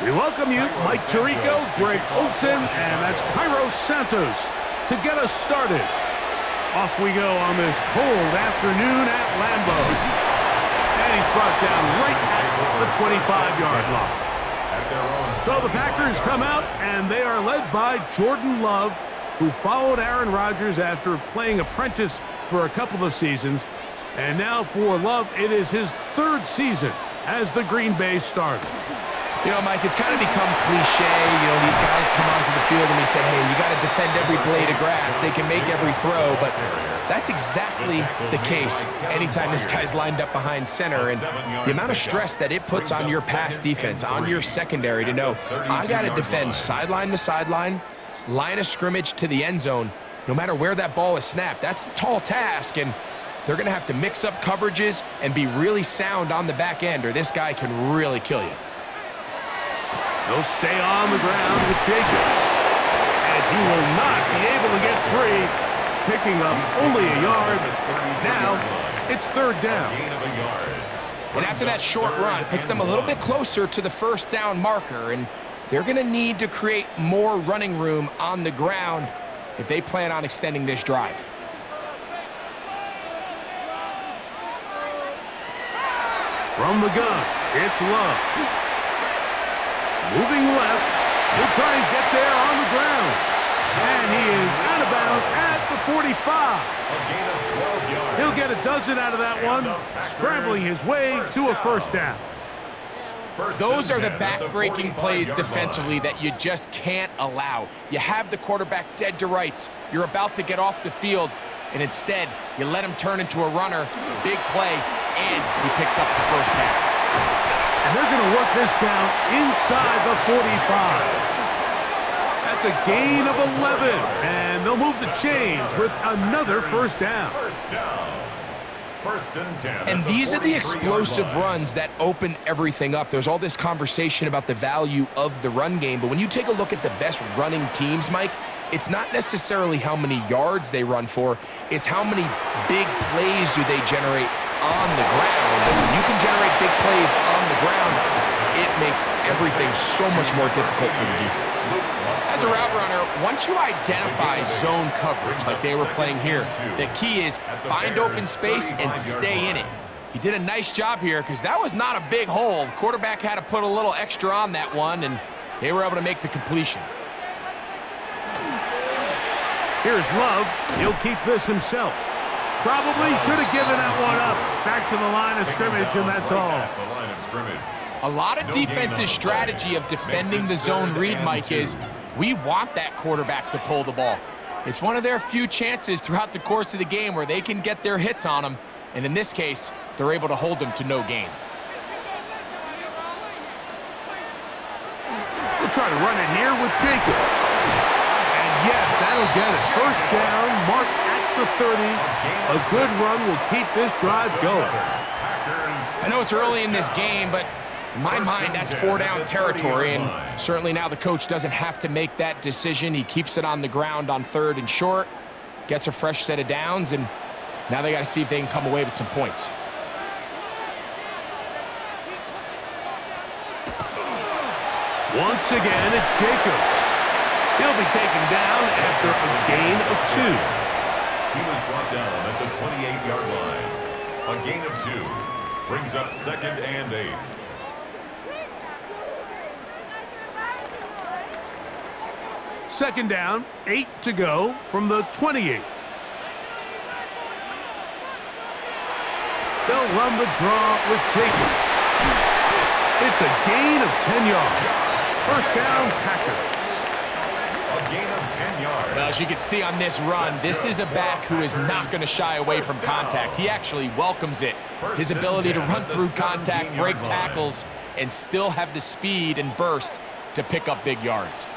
We welcome you, Mike Tirico, Greg Olson, and that's Cairo Santos to get us started. Off we go on this cold afternoon at Lambeau. And he's brought down right at the 25-yard line. So the Packers come out, and they are led by Jordan Love, who followed Aaron Rodgers after playing apprentice for a couple of seasons. And now for Love, it is his third season as the Green Bay starter. You know, Mike, it's kind of become cliche. You know, these guys come onto the field and we say, hey, you got to defend every blade of grass. They can make every throw, but that's exactly the case anytime this guy's lined up behind center. And the amount of stress that it puts on your pass defense, on your secondary to know, I got to defend sideline to sideline, line of scrimmage to the end zone, no matter where that ball is snapped. That's a tall task, and they're going to have to mix up coverages and be really sound on the back end, or this guy can really kill you. He'll stay on the ground with Jacobs. And he will not be able to get free, picking up only a yard. Now, it's third down. And after that short run, puts them a little bit closer to the first down marker, and they're going to need to create more running room on the ground if they plan on extending this drive. From the gun, it's Love. Moving left, he'll try and get there on the ground. And he is out of bounds at the 45. He'll get a dozen out of that one, scrambling his way to a first down. Those are the back-breaking plays defensively that you just can't allow. You have the quarterback dead to rights. You're about to get off the field, and instead, you let him turn into a runner, big play, and he picks up the first down. And they're going to work this down inside the 45. That's a gain of 11, and they'll move the chains with another first down. First and 10. And these are the explosive runs that open everything up. There's all this conversation about the value of the run game, but when you take a look at the best running teams, Mike, it's not necessarily how many yards they run for, it's how many big plays do they generate on the ground. And when you can generate big plays on the ground, it makes everything so much more difficult for the defense. As a route runner, once you identify zone coverage like they were playing here, the key is find open space and stay in it. He did a nice job here because that was not a big hole. The quarterback had to put a little extra on that one, and they were able to make the completion. Here's Love. He'll keep this himself. Probably should have given that one up. Back to the line of scrimmage, and that's all. A lot of defense's strategy of defending the zone read, Mike, is we want that quarterback to pull the ball. It's one of their few chances throughout the course of the game where they can get their hits on him, and in this case, they're able to hold him to no gain. We'll try to run it here with Jacobs. And yes, that'll get it. First down, mark at the 30. A good run will keep this drive going. I know it's early in this game, but in my mind, that's four-down territory, and certainly now the coach doesn't have to make that decision. He keeps it on the ground on third and short, gets a fresh set of downs, and now they got to see if they can come away with some points. Once again, it's Jacobs. He'll be taken down after a gain of 2. He was brought down at the 28-yard line. A gain of 2 brings up 2nd and 8. Second down, 8 to go from the 28. They'll run the draw with Jacobs. It's a gain of 10 yards. First down, Packers. A gain of 10 yards. Well, as you can see on this run, this is a back who is not going to shy away from contact. He actually welcomes it. His ability to run through contact, break tackles, and still have the speed and burst to pick up big yards.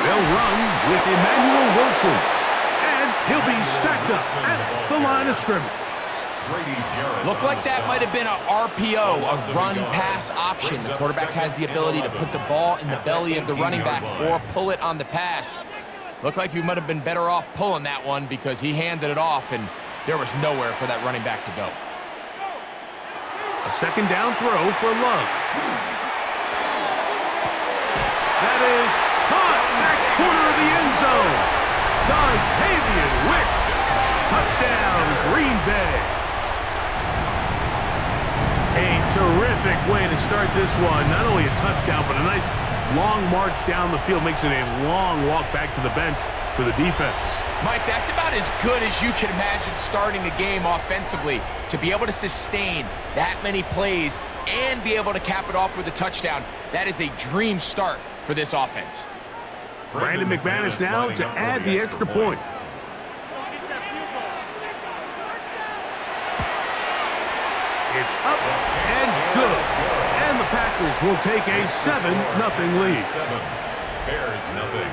They'll run with Emmanuel Wilson. And he'll be stacked up at the line of scrimmage. Looked like that might have been an RPO, a run-pass option. The quarterback has the ability to put the ball in the belly of the running back or pull it on the pass. Looked like he might have been better off pulling that one because he handed it off, and there was nowhere for that running back to go. A second down throw for Love. That is caught back corner of the end zone. Dontavian Wicks. Touchdown, Green Bay. A terrific way to start this one. Not only a touchdown, but a nice long march down the field. Makes it a long walk back to the bench for the defense. Mike, that's about as good as you can imagine starting a game offensively. To be able to sustain that many plays and be able to cap it off with a touchdown, that is a dream start for this offense. Brandon McManus now to add the extra point. It's up and good. And the Packers will take a 7-0 lead. 7, Bears nothing.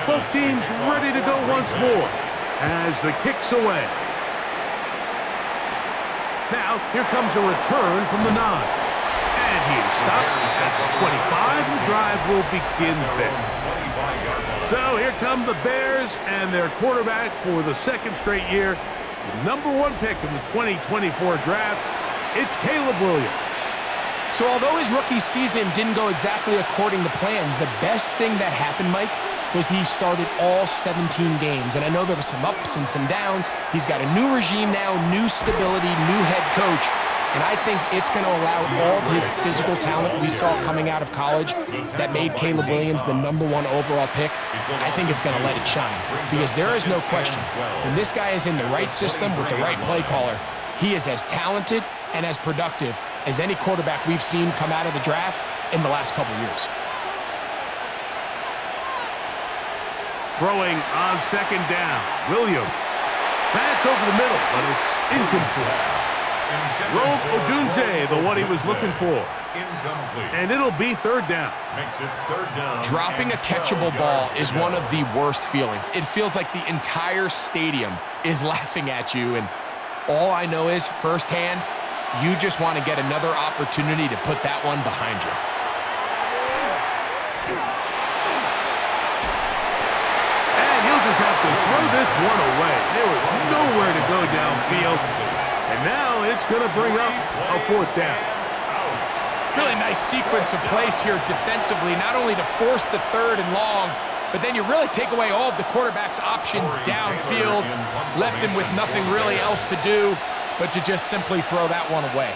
Both teams ready to go once more as the kick's away. Now, here comes a return from the 9. And he is stopped at the 25. The drive will begin there. So here come the Bears and their quarterback for the second straight year. The #1 pick in the 2024 draft, it's Caleb Williams. So although his rookie season didn't go exactly according to plan, the best thing that happened, Mike, was he started all 17 games. And I know there were some ups and some downs. He's got a new regime now, new stability, new head coach. And I think it's going to allow all of his physical talent we saw coming out of college that made Caleb Williams the #1 overall pick. I think it's going to let it shine. Because there is no question, when this guy is in the right system with the right play caller, he is as talented and as productive as any quarterback we've seen come out of the draft in the last couple years. Throwing on second down, Williams. That's over the middle, but it's incomplete. Rome Odunze, the one he was looking for. And it'll be third down. Makes it third down. Dropping a catchable ball is one of the worst feelings. It feels like the entire stadium is laughing at you, and all I know is, firsthand, you just want to get another opportunity to put that one behind you. And he'll just have to throw this one away. There was nowhere to go downfield. And now it's going to bring up a fourth down. Really nice sequence of plays here defensively, not only to force the third and long, but then you really take away all of the quarterback's options downfield, left him with nothing really else to do but to just simply throw that one away.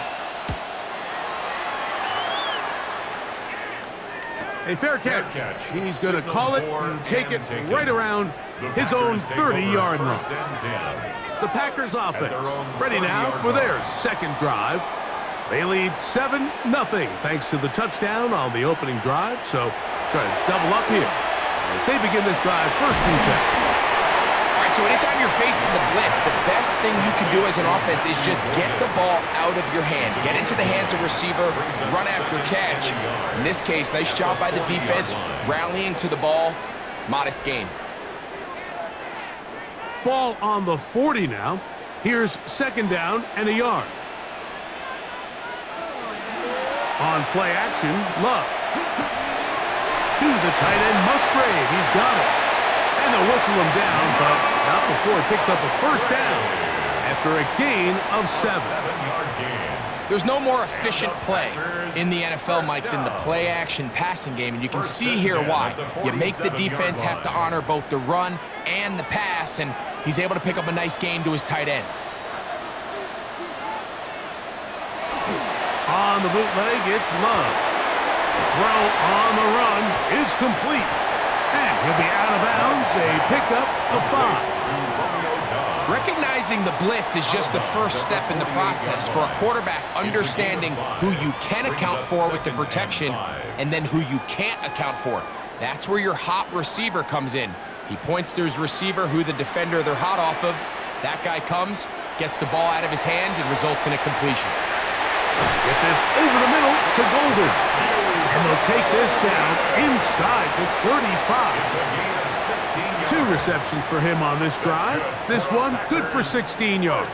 A fair catch. He's going to call it and take it right around his own 30-yard line. The Packers offense ready now for their second drive. They lead 7-0 thanks to the touchdown on the opening drive. So try to double up here as they begin this drive, 1st and 10. All right, so anytime you're facing the blitz, the best thing you can do as an offense is just get the ball out of your hand. Get into the hands of receiver, run after catch. In this case, nice job by the defense, rallying to the ball. Modest gain. Ball on the 40 now. Here's second down and a yard. On play action, Love. To the tight end, Musgrave. He's got it. And they'll whistle him down, but not before he picks up a first down after a gain of 7. 7-yard gain. There's no more efficient play in the NFL, Mike, than the play-action passing game, and you can see here why. You make the defense have to honor both the run and the pass, and he's able to pick up a nice gain to his tight end. On the bootleg, it's Love. The throw on the run is complete. And he'll be out of bounds, a pickup of 5. Recognizing the blitz is just the first step in the process for a quarterback understanding who you can account for with the protection and then who you can't account for. That's where your hot receiver comes in. He points to his receiver who the defender they're hot off of. That guy comes, gets the ball out of his hand, and results in a completion. Get this over the middle to Golden. And they'll take this down inside the 35. 2 receptions for him on this drive. This one good for 16 yards.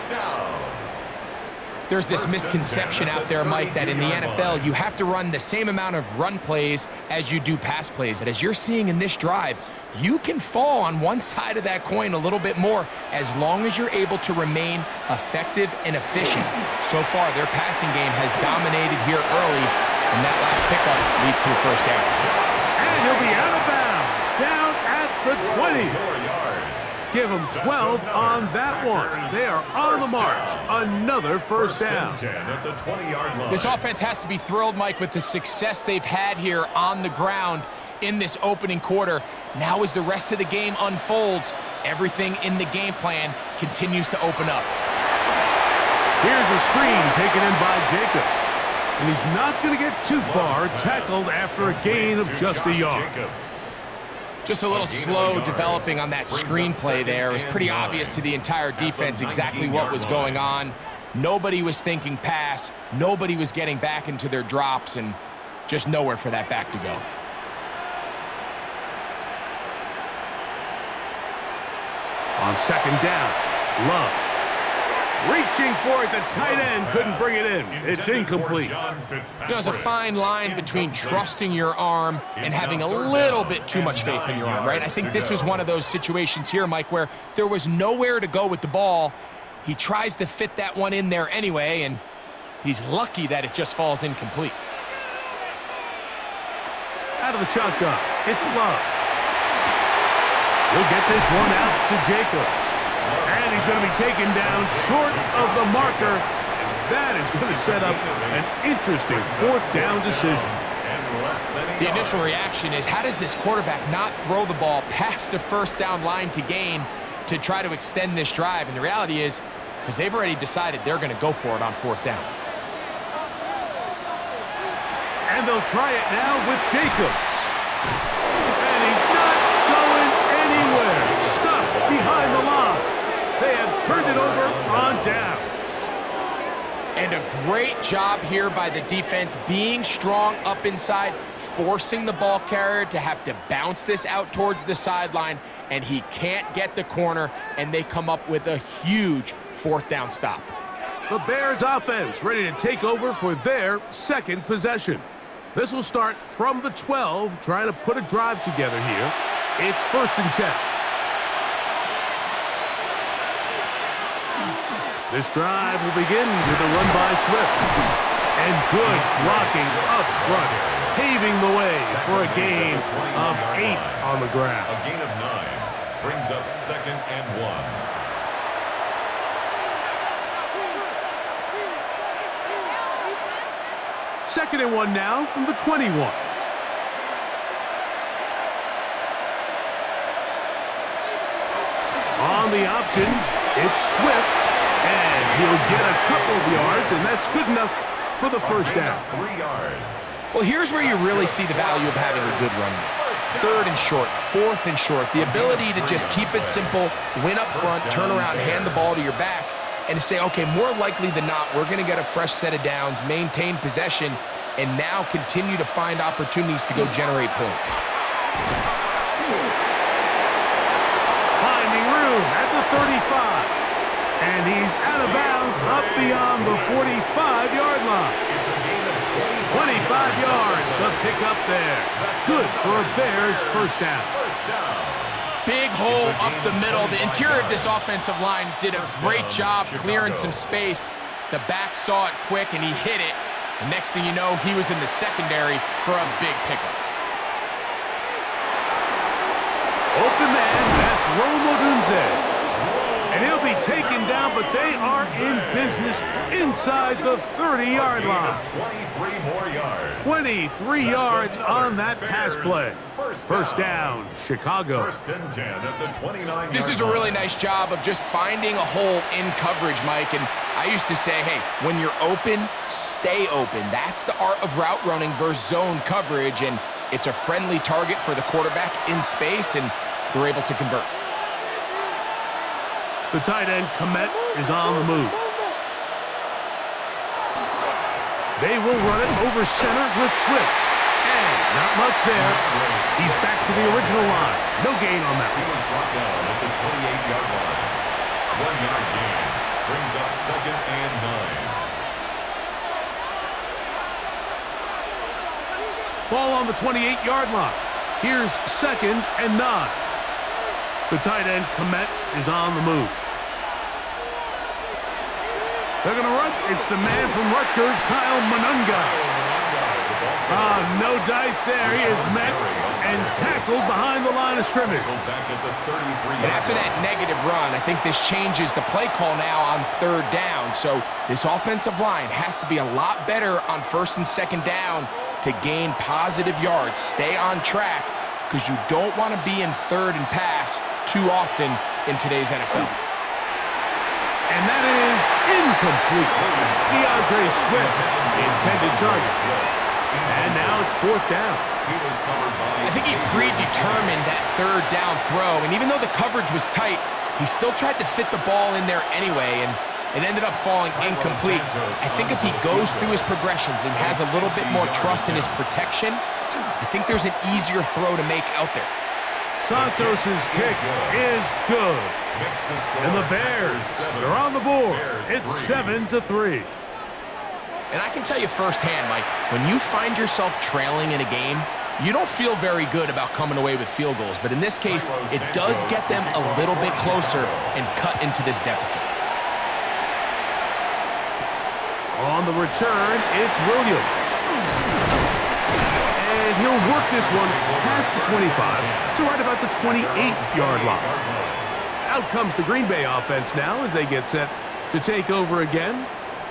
There's this misconception out there, Mike, that in the NFL, you have to run the same amount of run plays as you do pass plays. And as you're seeing in this drive, you can fall on one side of that coin a little bit more as long as you're able to remain effective and efficient. So far, their passing game has dominated here early, and that last pickup leads to a first down. And he'll be out of bounds, down at the 20. Give them 12 on that one. They are on the march. Another first down. This offense has to be thrilled, Mike, with the success they've had here on the ground in this opening quarter. Now as the rest of the game unfolds, everything in the game plan continues to open up. Here's a screen taken in by Jacobs. And he's not going to get too far, tackled after a gain of just a yard. Just a little slow developing on that screenplay there. It was pretty obvious to the entire defense exactly what was going on. Nobody was thinking pass. Nobody was getting back into their drops, and just nowhere for that back to go. On second down, Love. Reaching for it, the tight end couldn't bring it in. It's incomplete. You know, there's a fine line between trusting your arm and having a little bit too much faith in your arm, right? I think this was one of those situations here, Mike, where there was nowhere to go with the ball. He tries to fit that one in there anyway, and he's lucky that it just falls incomplete. Out of the shotgun, it's Love. He'll get this one out to Jacobs. And he's going to be taken down short of the marker. That is going to set up an interesting fourth down decision. The initial reaction is, how does this quarterback not throw the ball past the first down line to gain to try to extend this drive? And the reality is, because they've already decided they're going to go for it on fourth down. And they'll try it now with Jacobs. And he's not going anywhere. Stuffed behind the line. They have turned it over on downs. And a great job here by the defense, being strong up inside, forcing the ball carrier to have to bounce this out towards the sideline, and he can't get the corner, and they come up with a huge fourth down stop. The Bears offense ready to take over for their second possession. This will start from the 12, trying to put a drive together here. It's 1st and 10. This drive will begin with a run by Swift. And good blocking up front, paving the way for a gain of 8 on the ground. A gain of 9 brings up 2nd and 1. Second and 1 now from the 21. On the option, it's Swift. And he'll get a couple of yards, and that's good enough for the first down. 3 yards. Well, here's where you really see the value of having a good run. 3rd and short, 4th and short. The ability to just keep it simple, win up front, turn around, hand the ball to your back, and to say, okay, more likely than not, we're going to get a fresh set of downs, maintain possession, and now continue to find opportunities to go generate points. Finding room at the 35. And he's out of bounds up beyond the 45-yard line. 25 yards, the pickup there. Good for a Bears first down. Big hole up the middle. The interior of this offensive line did a great job clearing some space. The back saw it quick, and he hit it. The next thing you know, he was in the secondary for a big pickup. Open man, that's Rome Odunze. And he'll be taken down, but they are in business inside the 30-yard line. 23 more yards. 23 yards on that pass play. First down, Chicago. 1st and 10 at the 29-yard line. This is a really nice job of just finding a hole in coverage, Mike. And I used to say, hey, when you're open, stay open. That's the art of route running versus zone coverage. And it's a friendly target for the quarterback in space, and they're able to convert. The tight end, Komet, is on the move. They will run it over center with Swift. And not much there. He's back to the original line. No gain on that. He was brought down at the 28-yard line. 1 yard gain brings up 2nd and 9. Ball on the 28-yard line. Here's 2nd and 9. The tight end, Komet, is on the move. They're going to run. It's the man from Rutgers, Kyle Monunga. No dice there. He is met and tackled behind the line of scrimmage. And after that negative run, I think this changes the play call now on 3rd down. So this offensive line has to be a lot better on 1st and 2nd down to gain positive yards. Stay on track because you don't want to be in 3rd and pass too often in today's NFL. And that is incomplete. DeAndre Swift, the intended target. And now it's 4th down. I think he predetermined that 3rd down throw, and even though the coverage was tight, he still tried to fit the ball in there anyway, and it ended up falling incomplete. I think if he goes through his progressions and has a little bit more trust in his protection, I think there's an easier throw to make out there. Santos' kick is good. And the Bears are on the board. It's 7-3. And I can tell you firsthand, Mike, when you find yourself trailing in a game, you don't feel very good about coming away with field goals. But in this case, it does get them a little bit closer and cut into this deficit. On the return, it's Williams. And he'll work this one past the 25 to right about the 28-yard line. Out comes the Green Bay offense now as they get set to take over again.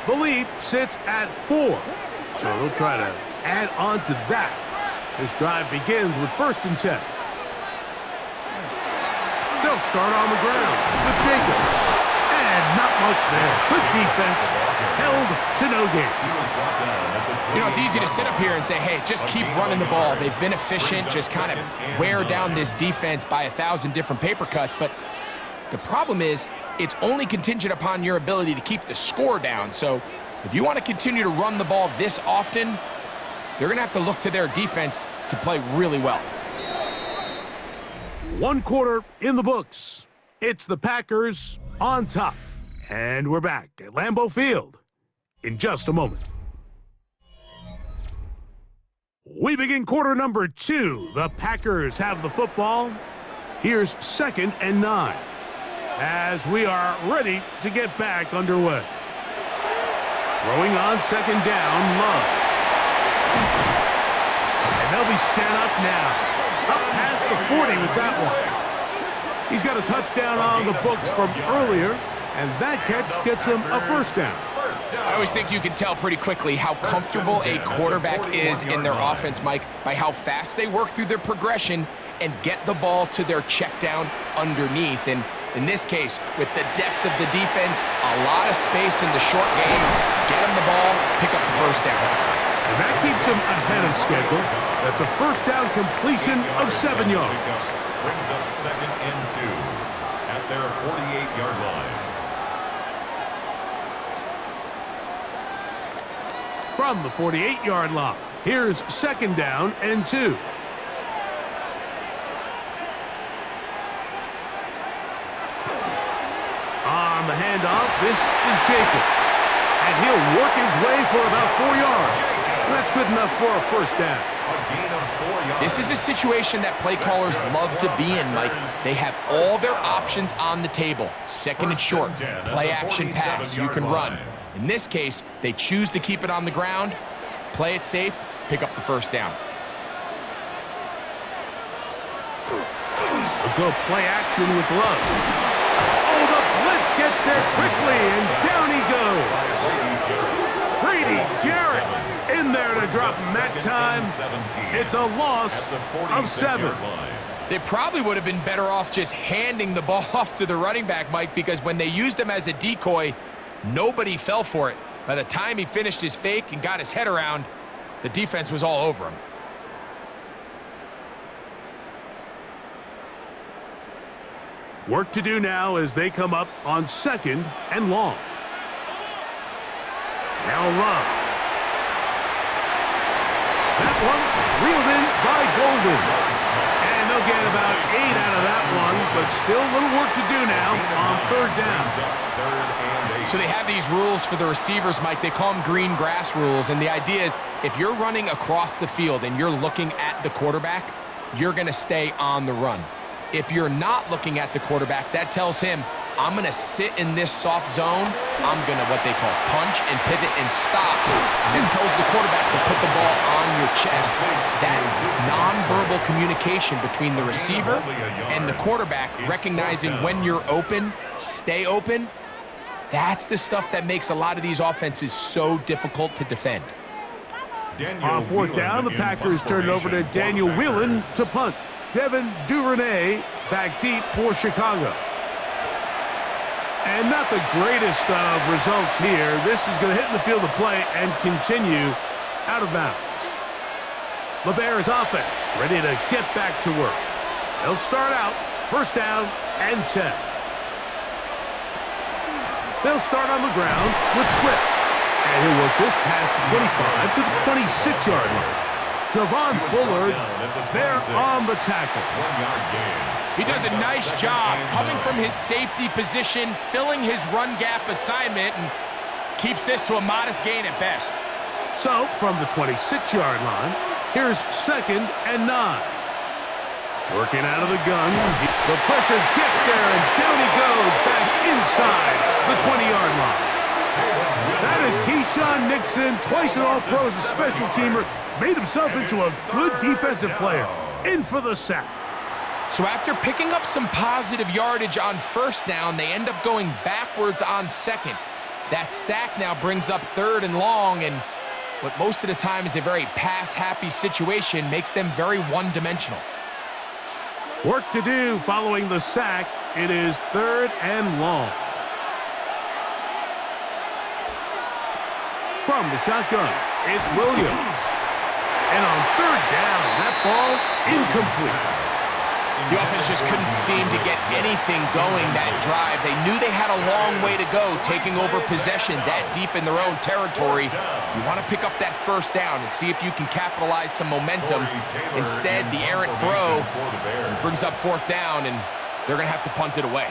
The lead sits at 4, so they'll try to add on to that. This drive begins with 1st and 10. They'll start on the ground with Jacobs. And not much there. Good defense. Held to no gain. You know, it's easy to sit up here and say, hey, just keep running the ball. They've been efficient. Just kind of wear down this defense by 1,000 different paper cuts. But the problem is, it's only contingent upon your ability to keep the score down. So if you want to continue to run the ball this often, they're going to have to look to their defense to play really well. 1 quarter in the books. It's the Packers on top. And we're back at Lambeau Field in just a moment. We begin quarter number 2. The Packers have the football. Here's 2nd and 9. As we are ready to get back underway. Throwing on 2nd down, Love. And they'll be set up now. Up past the 40 with that one. He's got a touchdown on the books from earlier, and that catch gets him a 1st down. I always think you can tell pretty quickly how comfortable a quarterback is in their offense, Mike, by how fast they work through their progression and get the ball to their check down underneath. And in this case, with the depth of the defense, a lot of space in the short game, get him the ball, pick up the 1st down. And that keeps him ahead of schedule. That's a 1st down completion of 7 yards. Brings up 2nd and 2 at their 48-yard line. From the 48-yard line, here's 2nd down and 2. On the handoff, this is Jacobs. And he'll work his way for about 4 yards. That's good enough for a 1st down. This is a situation that play callers love to be in, Mike. They have all their options on the table. 2nd and short, play action pass, you can run. In this case, they choose to keep it on the ground, play it safe, pick up the 1st down. A good play action with Love. Oh, the blitz gets there quickly, and down he goes. Brady Jarrett in there to drop him that time. It's a loss of 7. They probably would have been better off just handing the ball off to the running back, Mike, because when they used him as a decoy, nobody fell for it. By the time he finished his fake and got his head around, the defense was all over him. Work to do now as they come up on 2nd and long. Now Love. That one reeled in by Golden. And they'll get about 8 out of that one, but but still a little work to do now on third down. So they have these rules for the receivers, Mike. They call them green grass rules, and the idea is if you're running across the field and you're looking at the quarterback, you're going to stay on the run. If you're not looking at the quarterback, that tells him, I'm going to sit in this soft zone. I'm going to, what they call, punch and pivot and stop. And it tells the quarterback to put the ball on your chest. That nonverbal communication between the receiver and the quarterback, recognizing when you're open, stay open, that's the stuff that makes a lot of these offenses so difficult to defend. On fourth down, the Packers turn it over to Daniel Whelan to punt. Devin Duvernay back deep for Chicago. And not the greatest of results here. This is going to hit in the field of play and continue out of bounds. The Bears offense ready to get back to work. They'll start out first down and 10. They'll start on the ground with Swift. And he'll work this past the 25 to the 26-yard line. Javon Bullard there on the tackle. 1-yard gain. He does a nice job coming from his safety position, filling his run gap assignment, and keeps this to a modest gain at best. So, from the 26-yard line, here's second and 9. Working out of the gun. The pressure gets there, and down he goes back inside the 20-yard line. That is Keyshawn Nixon, twice an All-Pro as a special teamer, made himself into a good defensive player. In for the sack. So after picking up some positive yardage on first down, they end up going backwards on second. That sack now brings up third and long, and what most of the time is a very pass-happy situation makes them very one-dimensional. Work to do following the sack. It is third and long. From the shotgun, it's Williams. And on third down, that ball incomplete. The offense just couldn't seem to get anything going that drive. They knew they had a long way to go taking over possession that deep in their own territory. You want to pick up that first down and see if you can capitalize some momentum. Instead, the errant throw brings up fourth down, and they're going to have to punt it away.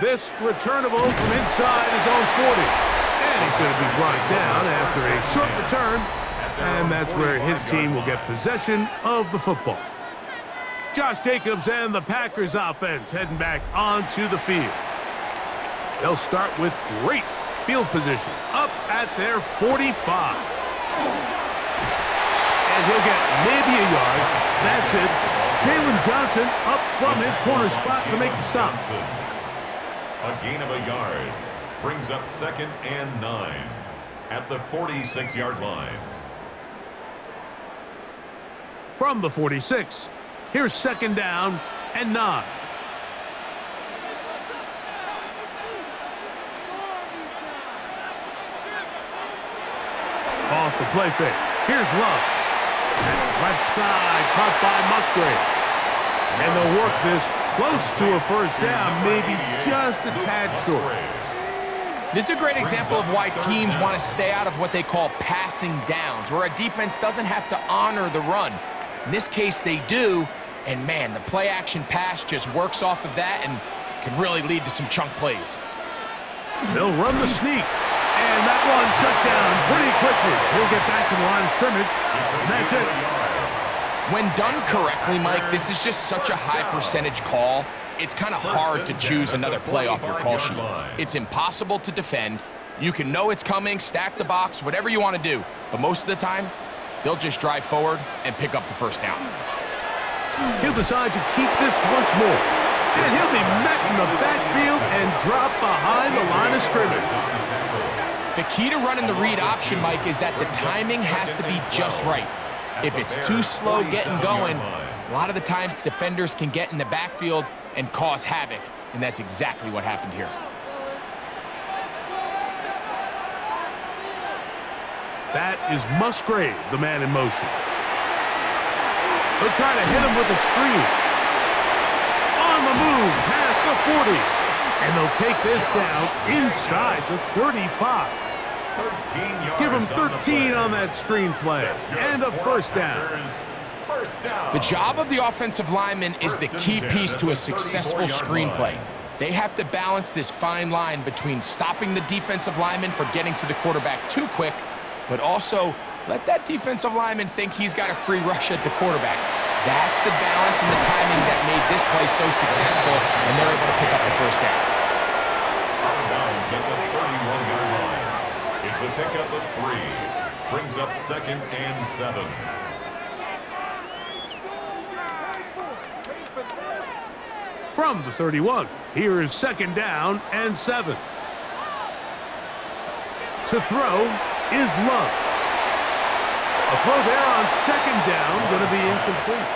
This returnable from inside his own 40. And he's going to be brought down after a short return. And that's where his team will get possession of the football. Josh Jacobs and the Packers offense heading back onto the field. They'll start with great field position up at their 45. And he'll get maybe a yard. That's it. Jalen Johnson up from his corner spot to make the stop. A gain of a yard brings up second and 9 at the 46-yard line. From the 46, here's second down and 9. Off the play fake. Here's Love. That's left side, caught by Musgrave. And they'll work this close to a first down, maybe just a tad short. This is a great example of why teams want to stay out of what they call passing downs, where a defense doesn't have to honor the run. In this case, they do, and man, the play-action pass just works off of that and can really lead to some chunk plays. They'll run the sneak, and that one shut down pretty quickly. He'll get back to the line of scrimmage, and that's it. When done correctly, Mike, this is just such a high percentage call. It's kind of hard to choose another play off your call sheet. It's impossible to defend. You can know it's coming, stack the box, whatever you want to do, but most of the time, they'll just drive forward and pick up the first down. He'll decide to keep this once more. And he'll be met in the backfield and drop behind the line of scrimmage. The key to running the read option, Mike, is that the timing has to be just right. If it's too slow getting going, a lot of the times defenders can get in the backfield and cause havoc, and that's exactly what happened here. That is Musgrave, the man in motion. They'll try to hit him with a screen. On the move, past the 40. And they'll take this down inside the 35. 13 yards. Give him 13 on that screenplay. And a first down. The job of the offensive lineman is the key piece to a successful screenplay. They have to balance this fine line between stopping the defensive lineman from getting to the quarterback too quick, but also let that defensive lineman think he's got a free rush at the quarterback. That's the balance and the timing that made this play so successful, and they're able to pick up the first down. Out of bounds at the 31-yard line. It's a pickup of 3. Brings up 2nd and 7. From the 31, here is 2nd down and 7. To throw is Love. A throw there on 2nd down, going to be incomplete.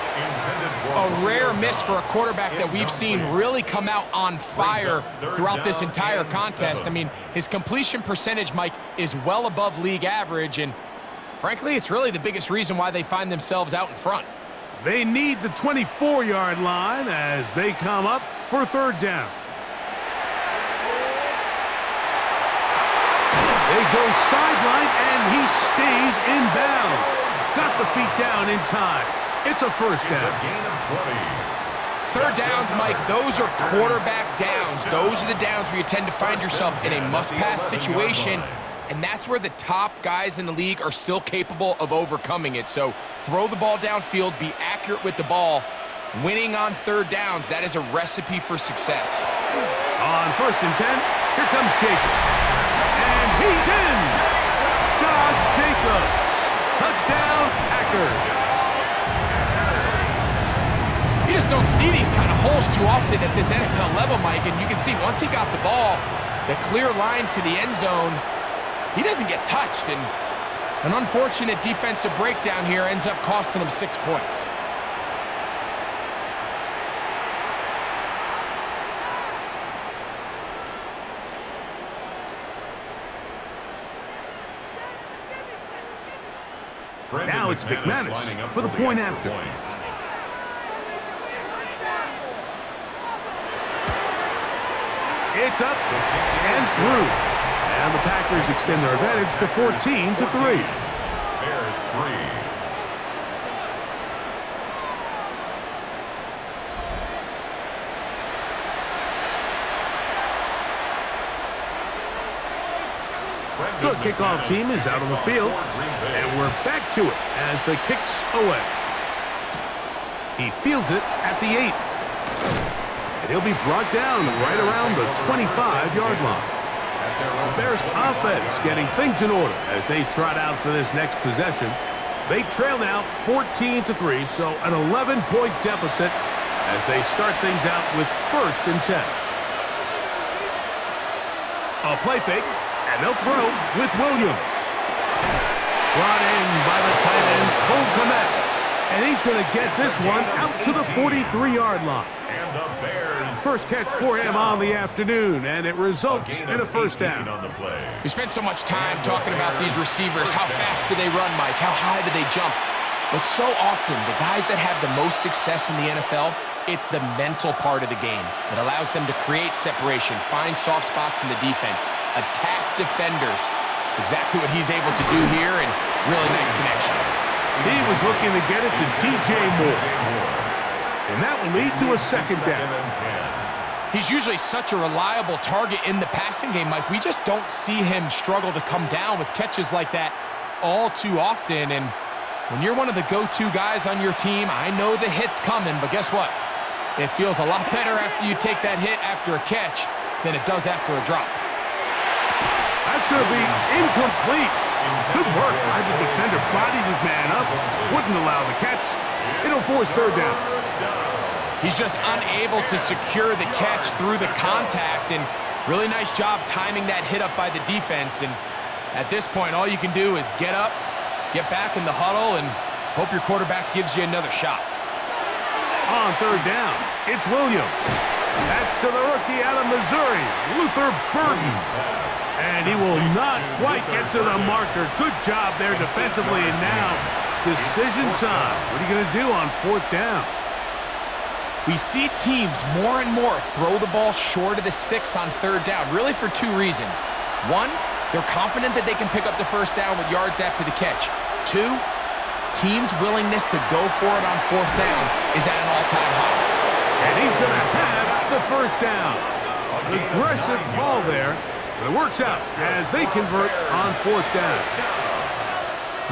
A rare miss for a quarterback that we've seen really come out on fire throughout this entire contest. I mean, his completion percentage, Mike, is well above league average, and frankly, it's really the biggest reason why they find themselves out in front. They need the 24-yard line as they come up for 3rd down. They go sideline, and he stays in bounds. Got the feet down in time. It's a first down. It's a gain of 20. 3rd downs, Mike, those are quarterback downs. Those are the downs where you tend to find yourself in a must-pass situation, and that's where the top guys in the league are still capable of overcoming it. So throw the ball downfield, be accurate with the ball. Winning on 3rd downs, that is a recipe for success. On 1st and 10, here comes Jacobs. And he's in! Josh Jacobs. Touchdown, Packers. You just don't see these kind of holes too often at this NFL level, Mike, and you can see once he got the ball, the clear line to the end zone, he doesn't get touched, and an unfortunate defensive breakdown here ends up costing him 6 points. Now it's McManus for the point after. It's up and through. And the Packers extend their advantage to 14-3. Bears 3. The kickoff team is out on the field, and we're back to it as the kick's away. He fields it at the 8. And he'll be brought down right around the 25-yard line. The Bears offense getting things in order as they trot out for this next possession. They trail now 14-3, so an 11-point deficit as they start things out with 1st and 10. A play fake. And they'll throw with Williams. Brought in by the tight end, Cole Kmet. And he's going to get this one out to the 43-yard line. And the Bears. First catch for him on the afternoon, and it results in a first down. We spent so much time talking about these receivers. How fast do they run, Mike? How high do they jump? But so often, the guys that have the most success in the NFL, it's the mental part of the game that allows them to create separation, find soft spots in the defense, attack defenders. It's exactly what he's able to do here, and really nice connection. He was looking to get it to DJ Moore. And that will lead to a 2nd down. He's usually such a reliable target in the passing game, Mike. We just don't see him struggle to come down with catches like that all too often. And when you're one of the go-to guys on your team, I know the hit's coming, but guess what? It feels a lot better after you take that hit after a catch than it does after a drop. That's going to be incomplete. Good work by the defender. Bodied his man up. Wouldn't allow the catch. It'll force 3rd down. He's just unable to secure the catch through the contact, and really nice job timing that hit up by the defense. And at this point, all you can do is get up, get back in the huddle, and hope your quarterback gives you another shot. On 3rd down, it's Williams. That's to the rookie out of Missouri, Luther Burden. And he will not quite get to the marker. Good job there defensively, and now decision time. What are you going to do on 4th down? We see teams more and more throw the ball short of the sticks on 3rd down, really for 2 reasons. One, They're confident that they can pick up the first down with yards after the catch. 2, team's willingness to go for it on 4th down is at an all-time high. And he's going to have the first down. An aggressive call there, but it works out as they convert on 4th down.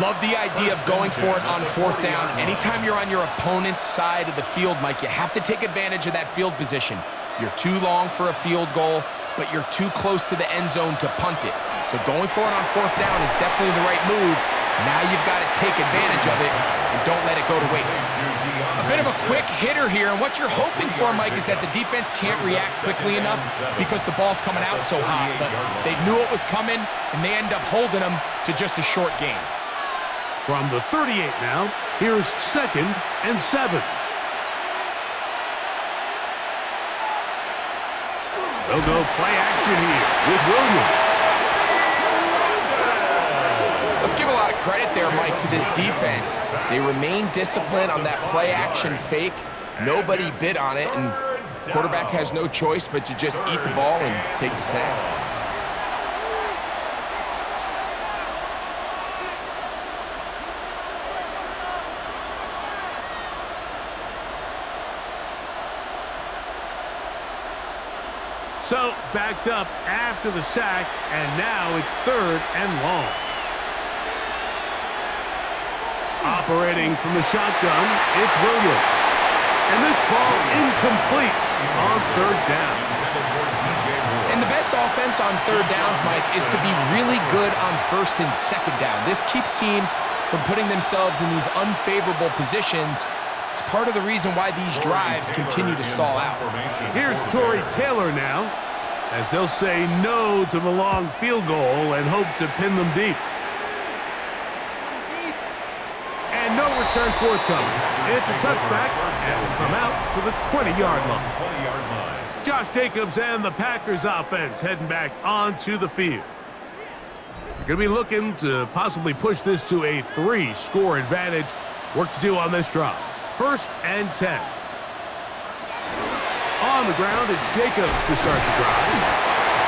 Love the idea of going for it on 4th down. Anytime you're on your opponent's side of the field, Mike, you have to take advantage of that field position. You're too long for a field goal, but you're too close to the end zone to punt it. So going for it on 4th down is definitely the right move. Now you've got to take advantage of it and don't let it go to waste. A bit of a quick hitter here, and what you're hoping for, Mike, is that the defense can't react quickly enough because the ball's coming out so hot. But they knew it was coming, and they end up holding them to just a short gain. From the 38 now, here's 2nd and 7. They'll go play action here with Williams. Let's give a lot of credit there, Mike, to this defense. They remain disciplined on that play action fake. Nobody bid on it, and quarterback has no choice but to just eat the ball and take the snap. So, backed up after the sack, and now it's 3rd and long. Operating from the shotgun, it's Williams. And this ball incomplete on 3rd down. And the best offense on 3rd downs, Mike, is to be really good on 1st and 2nd down. This keeps teams from putting themselves in these unfavorable positions. It's part of the reason why these drives continue to stall out. Here's Tory Taylor now, as they'll say no to the long field goal and hope to pin them deep. And no return forthcoming. It's a touchback, and will come out to the 20-yard line. Josh Jacobs and the Packers offense heading back onto the field. They're going to be looking to possibly push this to a 3-score advantage. Work to do on this drive. 1st and 10. On the ground, it's Jacobs to start the drive.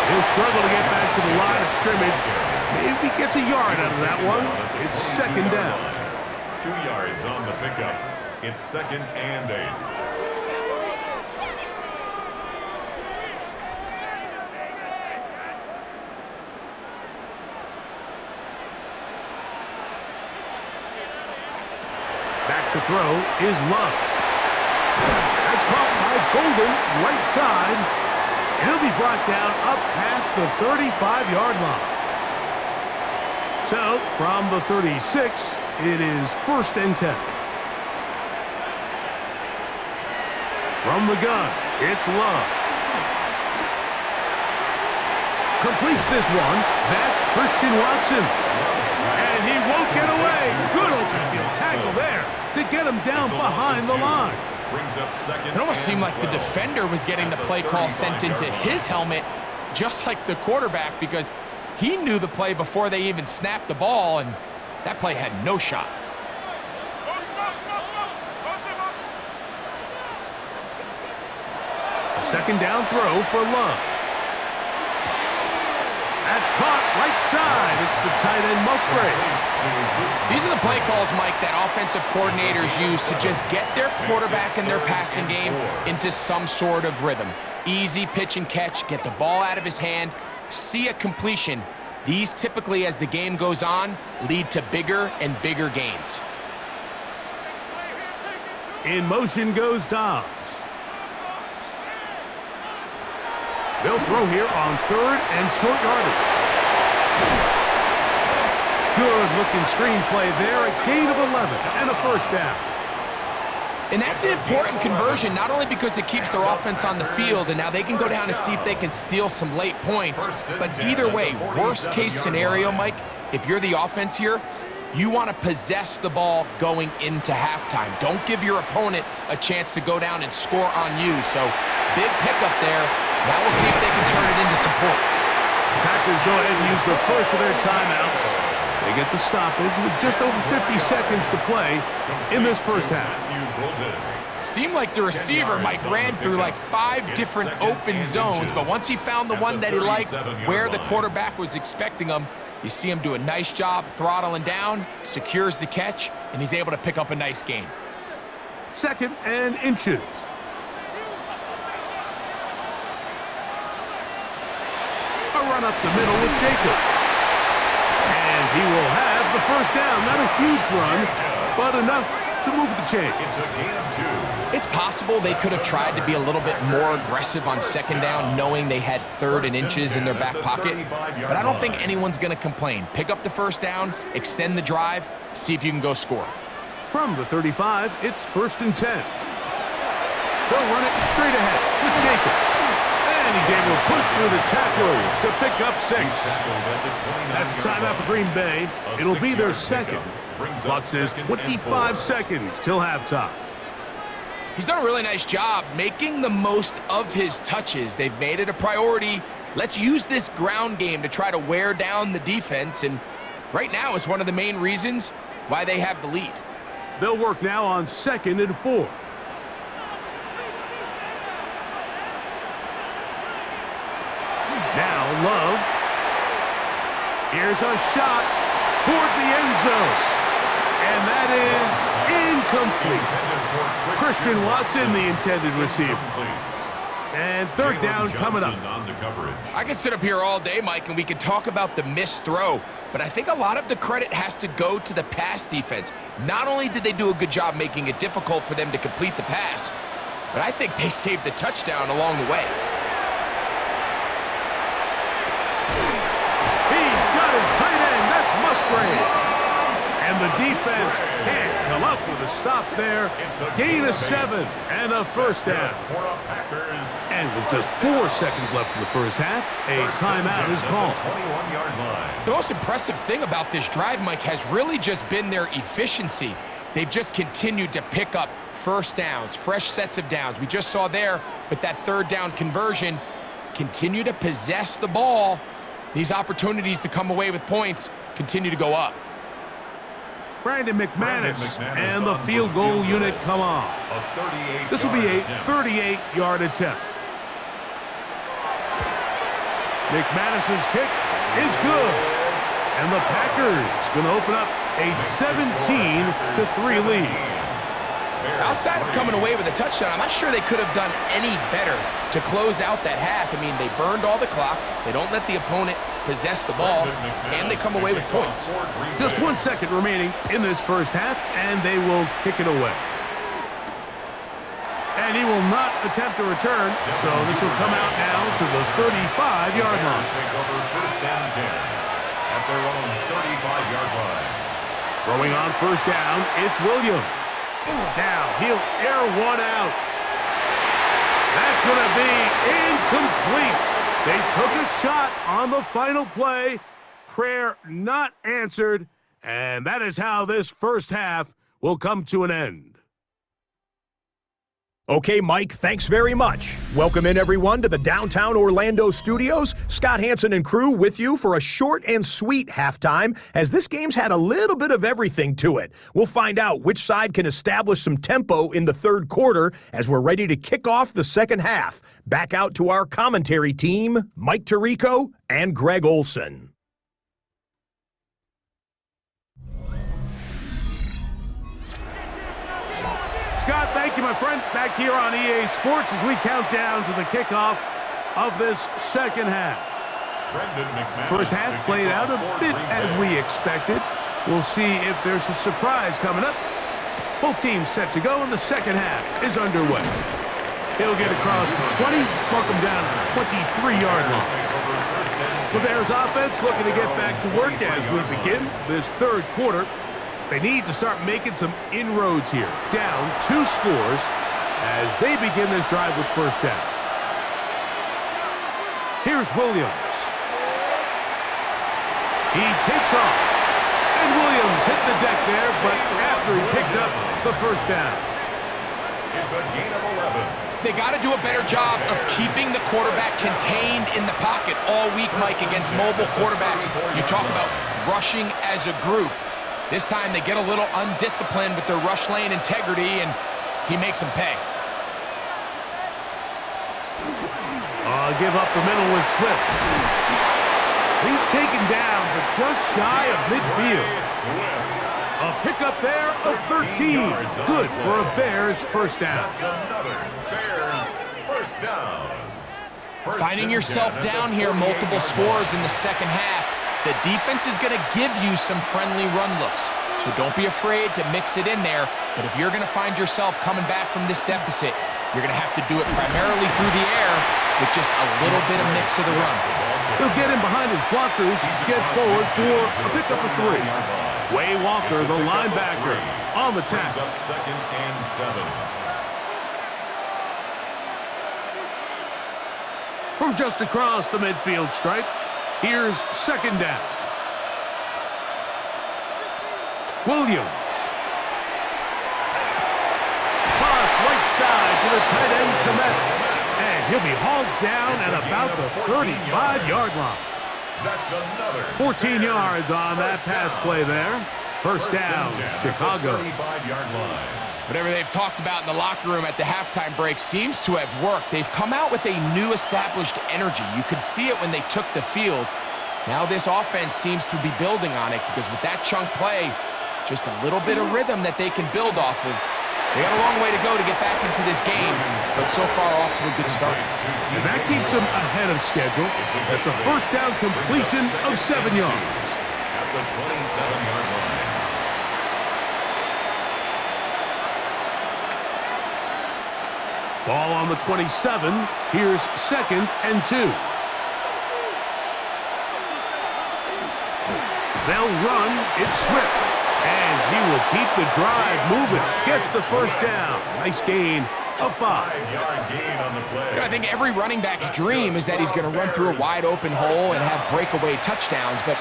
He'll struggle to get back to the line of scrimmage. Maybe gets a yard out of that one. It's 2nd down. 2 yards on the pickup. It's 2nd and 8. Back to throw is Love. That's caught by Golden, right side. And he'll be brought down up past the 35-yard line. So, from the 36, it is 1st and 10. From the gun, it's Love. Completes this one. That's Christian Watson. And he won't get away. Good open field tackle there to get him down behind the line. It almost seemed like the defender was getting the play call sent into his helmet, just like the quarterback, because he knew the play before they even snapped the ball, and that play had no shot. Second down throw for Love. That's caught right side. It's the tight end Musgrave. These are the play calls, Mike, that offensive coordinators use to just get their quarterback and their passing game into some sort of rhythm. Easy pitch and catch, get the ball out of his hand, see a completion. These typically, as the game goes on, lead to bigger and bigger gains. In motion goes Dobbs. They'll throw here on 3rd and short yardage. Good-looking screenplay there, a gain of 11 and a 1st down. And that's an important conversion, not only because it keeps their offense on the field, and now they can go down and see if they can steal some late points. But either way, worst-case scenario, Mike, if you're the offense here, you want to possess the ball going into halftime. Don't give your opponent a chance to go down and score on you. So, big pickup there. Now we'll see if they can turn it into some points. Packers go ahead and use the first of their timeouts. They get the stoppage with just over 50 seconds to play in this first half. Seemed like the receiver, Mike, ran through like 5 different open zones, but once he found the one that he liked, where the quarterback was expecting him, you see him do a nice job throttling down, secures the catch, and he's able to pick up a nice gain. 2nd and inches. A run up the middle with Jacobs. And he will have the first down. Not a huge run, but enough to move the chains. It's a gain of 2. It's possible they could have tried to be a little bit more aggressive on 2nd down, knowing they had 3rd and inches in their back pocket. But I don't think anyone's going to complain. Pick up the first down, extend the drive, see if you can go score. From the 35, it's 1st and 10. They'll run it straight ahead with Jacobs. And he's able to push through the tacklers to pick up 6. That's timeout for Green Bay. It'll be their 2nd. Clock says 25 seconds till halftime. He's done a really nice job making the most of his touches. They've made it a priority. Let's use this ground game to try to wear down the defense, and right now is one of the main reasons why they have the lead. They'll work now on 2nd and 4. Now Love. Here's a shot toward the end zone. And that is incomplete. Christian Watson, the intended receiver. And 3rd down coming up. I could sit up here all day, Mike, and we could talk about the missed throw, but I think a lot of the credit has to go to the pass defense. Not only did they do a good job making it difficult for them to complete the pass, but I think they saved the touchdown along the way. He's got his tight end. That's Musgrave. And the defense can't come up with a stop there. Gain of 7 and a first down. And with just 4 seconds left in the first half, a timeout is called. The most impressive thing about this drive, Mike, has really just been their efficiency. They've just continued to pick up first downs, fresh sets of downs. We just saw there with that 3rd down conversion, continue to possess the ball. These opportunities to come away with points continue to go up. Brandon McManus and the field goal unit come on. This will be a 38-yard attempt. McManus's kick is good. And the Packers going to open up a 17-3 lead. Outside of coming away with a touchdown, I'm not sure they could have done any better to close out that half. I mean, they burned all the clock. They don't let the opponent possess the ball, and they come away with points. Just 1 second remaining in this first half, and they will kick it away. And he will not attempt a return, so this will come out now to the 35-yard line. Take over 1st and 10 at their own 35-yard line. Throwing on 1st down, it's Williams. Now he'll air one out. That's going to be incomplete. They took a shot on the final play. Prayer not answered. And that is how this first half will come to an end. Okay, Mike, thanks very much. Welcome in, everyone, to the downtown Orlando studios. Scott Hansen and crew with you for a short and sweet halftime, as this game's had a little bit of everything to it. We'll find out which side can establish some tempo in the 3rd quarter as we're ready to kick off the 2nd half. Back out to our commentary team, Mike Tirico and Greg Olson. Scott, thank you, my friend. Back here on EA Sports as we count down to the kickoff of this 2nd half. First half played out a bit as we expected. We'll see if there's a surprise coming up. Both teams set to go, and the 2nd half is underway. He'll get across the 20, mark him down at the 23-yard line. The Bears offense looking to get back to work as we begin this 3rd quarter. They need to start making some inroads here. Down 2 scores as they begin this drive with 1st down. Here's Williams. He takes off. And Williams hit the deck there, but after he picked up the 1st down. It's a gain of 11. They got to do a better job of keeping the quarterback contained in the pocket all week, Mike, against mobile quarterbacks. You talk about rushing as a group. This time they get a little undisciplined with their rush lane integrity, and he makes them pay. Give up the middle with Swift. He's taken down, but just shy of midfield. A pickup there of 13. Good for a Bears first down. That's another Bears first down. Finding yourself down here, multiple scores in the second half. The defense is going to give you some friendly run looks, so don't be afraid to mix it in there. But if you're going to find yourself coming back from this deficit, you're going to have to do it primarily through the air with just a little bit of mix of the run. He'll get in behind his blockers, get forward for a pickup of 3. Way Walker, the linebacker, on the tackle. Up 2nd and 7. From just across the midfield stripe, here's 2nd down. Williams. Pass right side to the tight end, Komet. And he'll be hauled down at about the 35-yard line. That's another 14 yards on that pass play there. First down, Chicago. 35-yard line. Whatever they've talked about in the locker room at the halftime break seems to have worked. They've come out with a new established energy. You could see it when they took the field. Now this offense seems to be building on it because with that chunk play, just a little bit of rhythm that they can build off of. They got a long way to go to get back into this game, but so far off to a good start. And that keeps them ahead of schedule. That's a first down completion of 7 yards. At the 27-yard line. Ball on the 27. Here's 2nd and 2. They'll run. It's Swift. And he will keep the drive moving. Gets the first down. Nice gain of 5. 5-yard gain on the play. I think every running back's dream is that he's going to run through a wide open hole and have breakaway touchdowns, but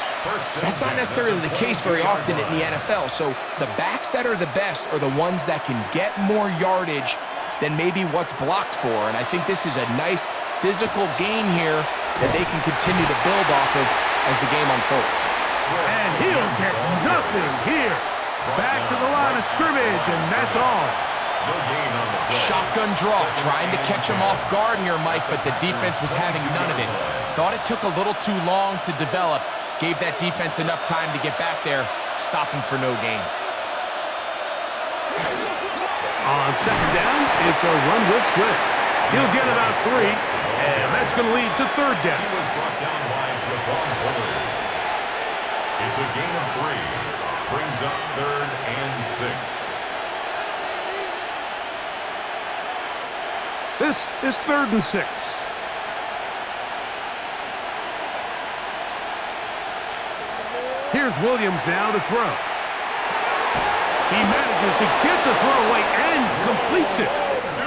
that's not necessarily the case very often in the NFL. So the backs that are the best are the ones that can get more yardage than maybe what's blocked for. And I think this is a nice physical gain here that they can continue to build off of as the game unfolds. And he'll get nothing here. Back to the line of scrimmage, and that's all. No gain on the play. Shotgun draw, trying to catch him off guard here, Mike, but the defense was having none of it. Thought it took a little too long to develop. Gave that defense enough time to get back there, stopping for no gain. On 2nd down, it's a run with Swift. He'll get about 3, and that's going to lead to 3rd down. He was brought down by Javon Bullard. It's a gain of 3. Brings up 3rd and 6. This is 3rd and 6. Here's Williams now to throw. He manages to get the throw away and completes it.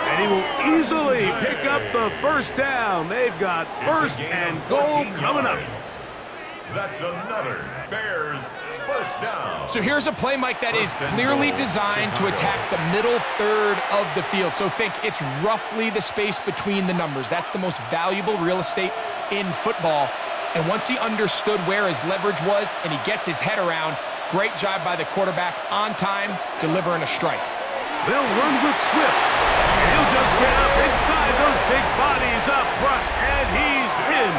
And he will easily pick up the first down. They've got 1st and goal coming up. That's another Bears first down. So here's a play, Mike, that is clearly designed to attack the middle third of the field. So think it's roughly the space between the numbers. That's the most valuable real estate in football. And once he understood where his leverage was and he gets his head around, great job by the quarterback on time, delivering a strike. They'll run with Swift. And he'll just get up inside those big bodies up front. And he's in.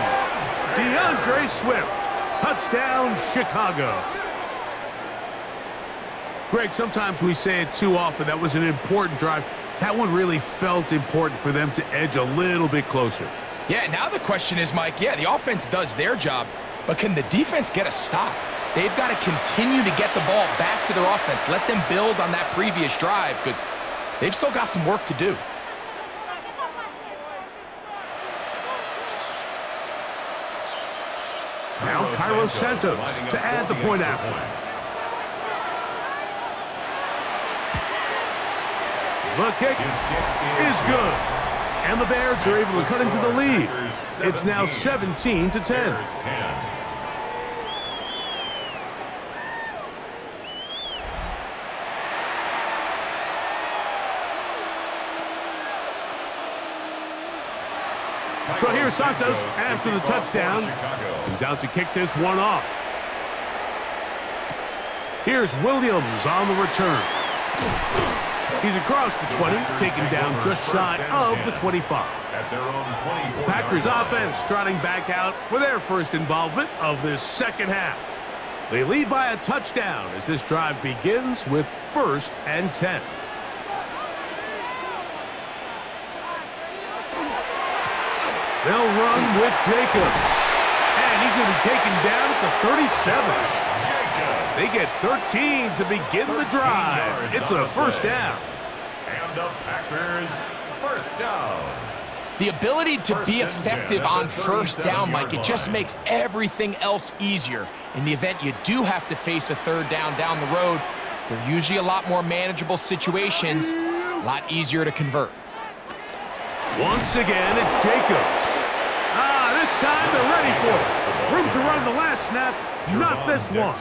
DeAndre Swift. Touchdown, Chicago. Greg, sometimes we say it too often. That was an important drive. That one really felt important for them to edge a little bit closer. Yeah, now the question is, Mike, yeah, the offense does their job, but can the defense get a stop? They've got to continue to get the ball back to their offense. Let them build on that previous drive because they've still got some work to do. Now Cairo Santos to add the point after. The kick is good. And the Bears are able to cut into the lead. It's now 17-10. So here's Santos after the touchdown. He's out to kick this one off. Here's Williams on the return. He's across the 20, taken down just shy of the 25. At their own 24. Packers offense trotting back out for their first involvement of this second half. They lead by a touchdown as this drive begins with 1st and 10. They'll run with Jacobs. And he's going to be taken down at the 37. They get 13 to begin the drive. It's a first down. And the Packers first down. The ability to be effective on first down, Mike, it just makes everything else easier. In the event you do have to face a third down the road, they're usually a lot more manageable situations, a lot easier to convert. Once again, it's Jacobs. This time they're ready for it. Room to run the last snap, not this one.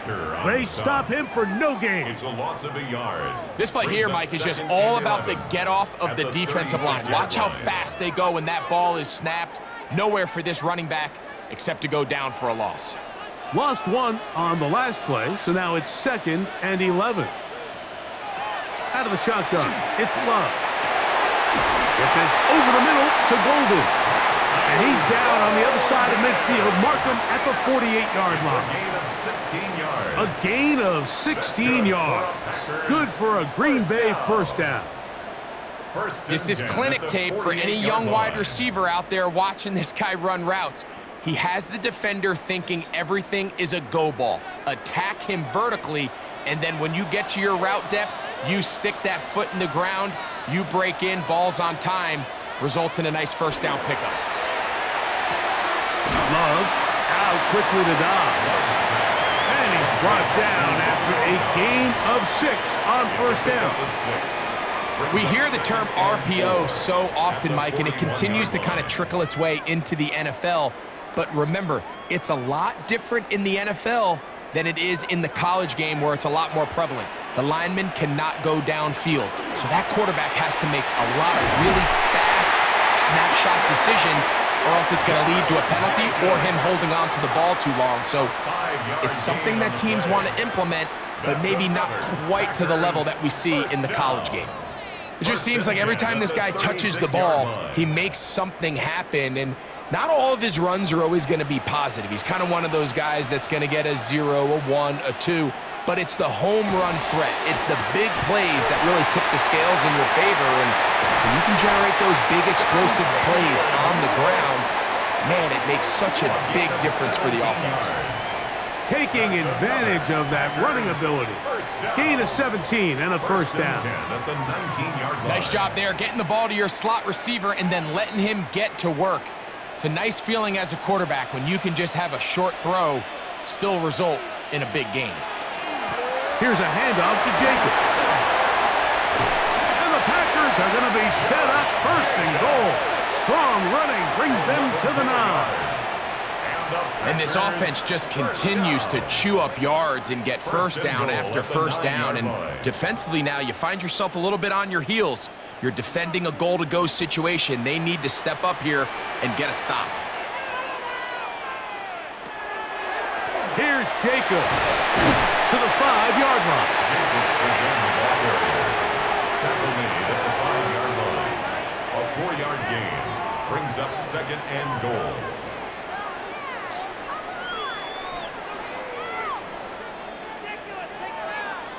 They stop him for no gain. It's a loss of a yard. This play here, Mike, is just all about the get-off of the defensive line. Watch how fast they go when that ball is snapped. Nowhere for this running back except to go down for a loss. Lost one on the last play, so now it's 2nd and 11. Out of the shotgun, it's Love. Get this over the middle to Golden. And he's down on the other side of midfield. Mark him at the 48-yard line. A gain of 16 yards. A gain of 16 yards. Good for a Green Bay first down. This is clinic tape for any young wide receiver out there watching this guy run routes. He has the defender thinking everything is a go ball. Attack him vertically, and then when you get to your route depth, you stick that foot in the ground, you break in, balls on time, results in a nice first down pickup. Love out quickly to Dobbs. And he's brought down after a gain of 6 on first down. We hear the term RPO so often, Mike, and it continues to kind of trickle its way into the NFL. But remember, it's a lot different in the NFL than it is in the college game where it's a lot more prevalent. The lineman cannot go downfield, so that quarterback has to make a lot of really fast snapshot decisions, or else it's going to lead to a penalty or him holding on to the ball too long. So it's something that teams want to implement, but maybe not quite to the level that we see in the college game. It just seems like every time this guy touches the ball, he makes something happen, and not all of his runs are always going to be positive. He's kind of one of those guys that's going to get a 0, a 1, a 2, but it's the home run threat. It's the big plays that really tip the scales in your favor, and when you can generate those big explosive plays on the ground, man, it makes such a big difference for the offense. Taking advantage of that running ability. Gain of 17 and a first down. Nice job there, getting the ball to your slot receiver and then letting him get to work. It's a nice feeling as a quarterback when you can just have a short throw, still result in a big gain. Here's a handoff to Jacobs. And the Packers are going to be set up 1st and goal. Strong running brings them to the 9. And this offense just continues to chew up yards and get first down after first down. And defensively now, you find yourself a little bit on your heels. You're defending a goal-to-go situation. They need to step up here and get a stop. Here's Jacobs to the 5-yard line. Tackle made at the 5-yard line. A 4-yard gain brings up 2nd and goal.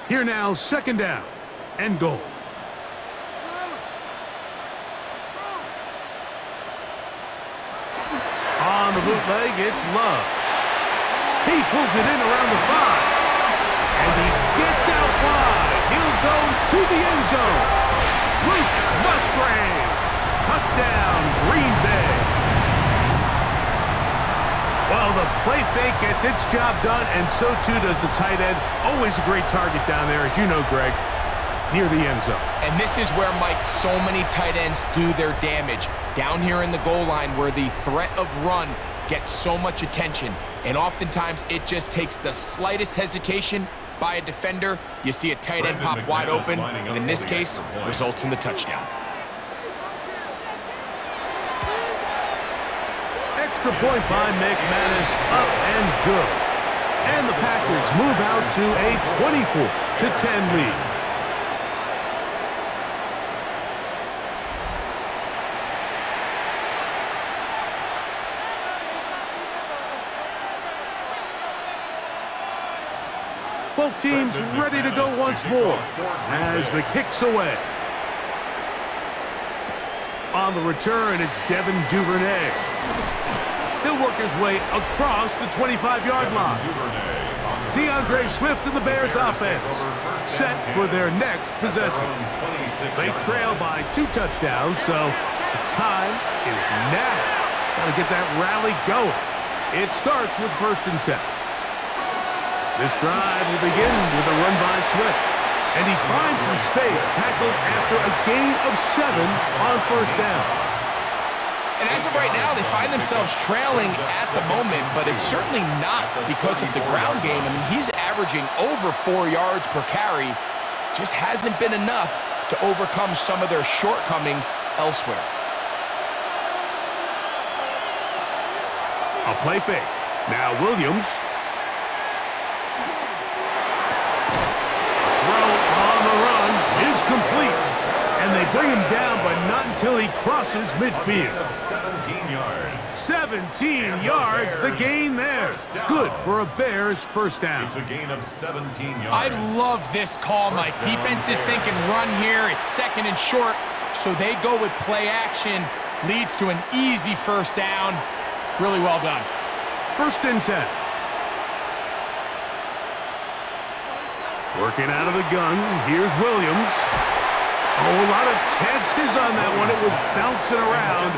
Here now, 2nd down and goal. On the bootleg, it's Love. He pulls it in around the 5. And he gets out wide. He'll go to the end zone. Luke Musgrave. Touchdown, Green Bay. Well, the play fake gets its job done, and so too does the tight end. Always a great target down there, as you know, Greg, near the end zone. And this is where, Mike, so many tight ends do their damage. Down here in the goal line where the threat of run gets so much attention. And oftentimes it just takes the slightest hesitation by a defender. You see a tight end pop wide open, and in this case, results in the touchdown. Extra point by McManus, up and good. And the Packers move out to a 24-10 lead. Both teams ready to go once more as the kick's away. On the return, it's Devin Duvernay. He'll work his way across the 25-yard line. DeAndre Swift and the Bears offense set for their next possession. They trail by 2 touchdowns, so the time is now. Got to get that rally going. It starts with 1st and 10. This drive will begin with a run by Swift. And he finds some space, tackled after a gain of 7 on 1st down. And as of right now, they find themselves trailing at the moment, but it's certainly not because of the ground game. I mean, he's averaging over 4 yards per carry. Just hasn't been enough to overcome some of their shortcomings elsewhere. A play fake. Now Williams. Complete, and they bring him down, but not until he crosses midfield. 17 yards. 17 yards, the gain there. Good for a Bears 1st down. It's a gain of 17 yards. I love this call, Mike. Defense is thinking run here. It's 2nd and short, so they go with play action. Leads to an easy 1st down. Really well done. 1st and 10. Working out of the gun, here's Williams. Oh, a lot of chances on that one. It was bouncing around,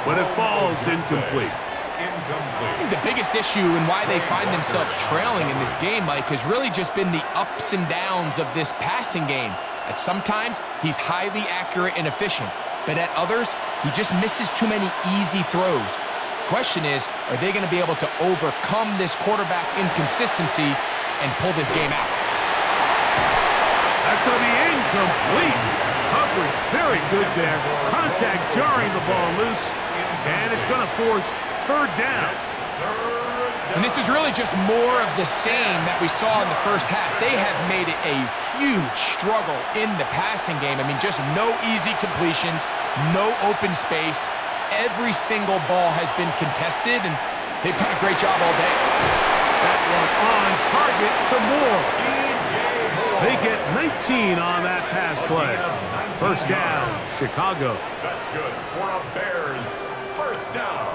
but it falls incomplete. I think the biggest issue and why they find themselves trailing in this game, Mike, has really just been the ups and downs of this passing game. At sometimes, he's highly accurate and efficient, but at others, he just misses too many easy throws. Question is, are they going to be able to overcome this quarterback inconsistency and pull this game out? That's going to be incomplete. Coverage very good there. Contact jarring the ball loose, and it's going to force 3rd down. And this is really just more of the same that we saw in the 1st half. They have made it a huge struggle in the passing game. I mean, just no easy completions, no open space. Every single ball has been contested, and they've done a great job all day. That one on target to Moore. They get 19 on that pass play. 1st down, Chicago. That's good for a Bears 1st down.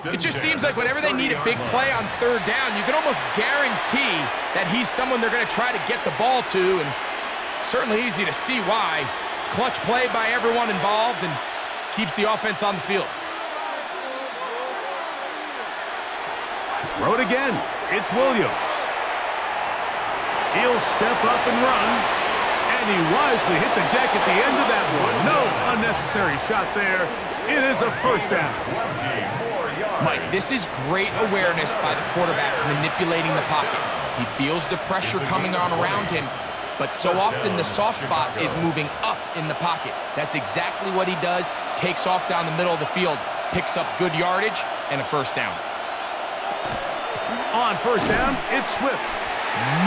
It just seems like whenever they need a big play on 3rd down, you can almost guarantee that he's someone they're going to try to get the ball to, and certainly easy to see why. Clutch play by everyone involved and keeps the offense on the field. Throw it again. It's Williams. He'll step up and run, and he wisely hit the deck at the end of that one. No unnecessary shot there. It is a 1st down. Mike, this is great awareness by the quarterback manipulating the pocket. He feels the pressure coming on around him, but so often the soft spot is moving up in the pocket. That's exactly what he does. Takes off down the middle of the field, picks up good yardage, and a 1st down. On 1st down, it's Swift.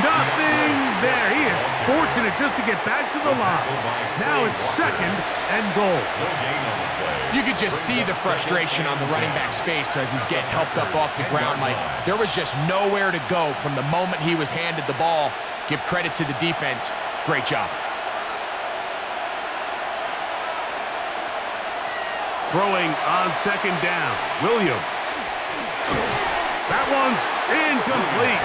Nothing there. He is fortunate just to get back to the line. Now it's 2nd and goal. You could just see the frustration on the running back's face as he's getting helped up off the ground. Like, there was just nowhere to go from the moment he was handed the ball. Give credit to the defense. Great job. Throwing on 2nd down, Williams. That one's incomplete.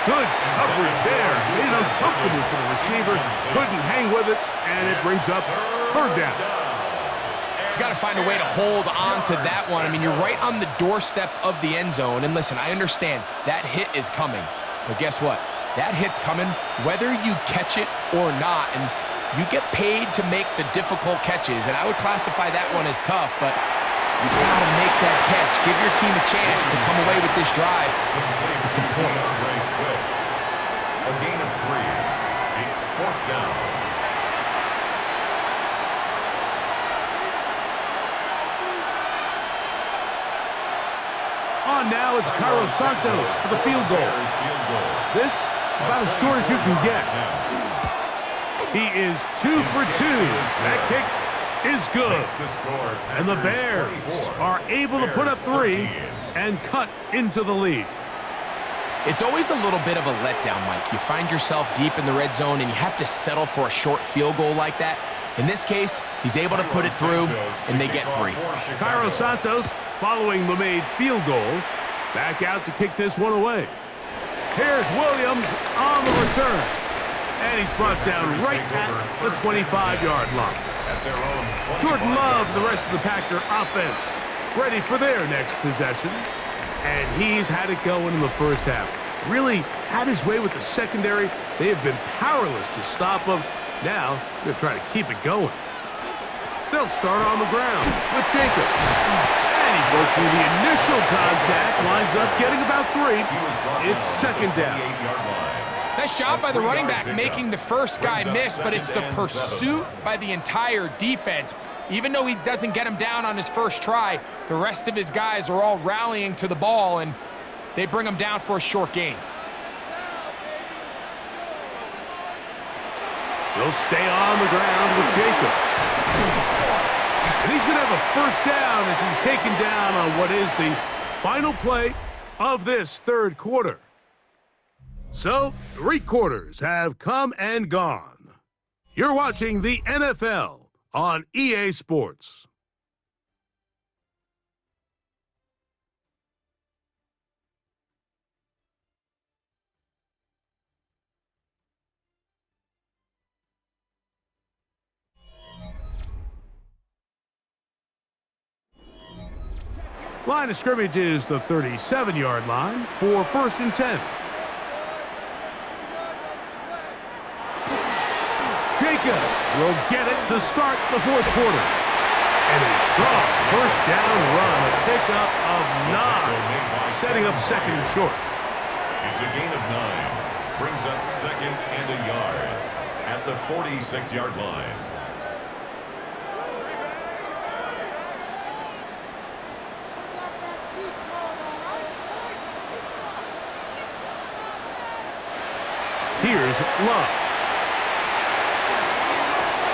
Good coverage there. Made it uncomfortable for the receiver. Couldn't hang with it, and it brings up 3rd down. He's got to find a way to hold on to that one. I mean, you're right on the doorstep of the end zone. And listen, I understand that hit is coming. But guess what? That hit's coming whether you catch it or not. And you get paid to make the difficult catches. And I would classify that one as tough, but you got to make that catch. Give your team a chance to come away with this drive with some points. A gain of 3. It's 4th down. On on now. It's Cairo Santos for the field goal. This, about as short as you can get. He is 2 for 2. That kick is good. And the Bears are able to put up 3 and cut into the lead. It's always a little bit of a letdown, Mike. You find yourself deep in the red zone and you have to settle for a short field goal like that. In this case, he's able to put it through, and they get 3. Cairo Santos following the made field goal. Back out to kick this one away. Here's Williams on the return. And he's brought down right at the 25-yard line. Jordan Love, the rest of the Packer offense, ready for their next possession. And he's had it going in the first half. Really had his way with the secondary. They have been powerless to stop him. Now, they're trying to keep it going. They'll start on the ground with Jacobs. And he broke through the initial contact, lines up getting about 3. It's second down. Nice job by the running back making the first guy miss, but it's the pursuit by the entire defense. Even though he doesn't get him down on his first try, the rest of his guys are all rallying to the ball, and they bring him down for a short gain. He'll stay on the ground with Jacobs. And he's going to have a first down as he's taken down on what is the final play of this third quarter. So, 3 quarters have come and gone. You're watching the NFL on EA Sports. Line of scrimmage is the 37-yard line for 1st and 10. Jacob will get it to start the fourth quarter. And a strong first down run, a pickup of 9, setting up second and short. It's a gain of 9. Brings up second and a yard at the 46-yard line. Here's Love.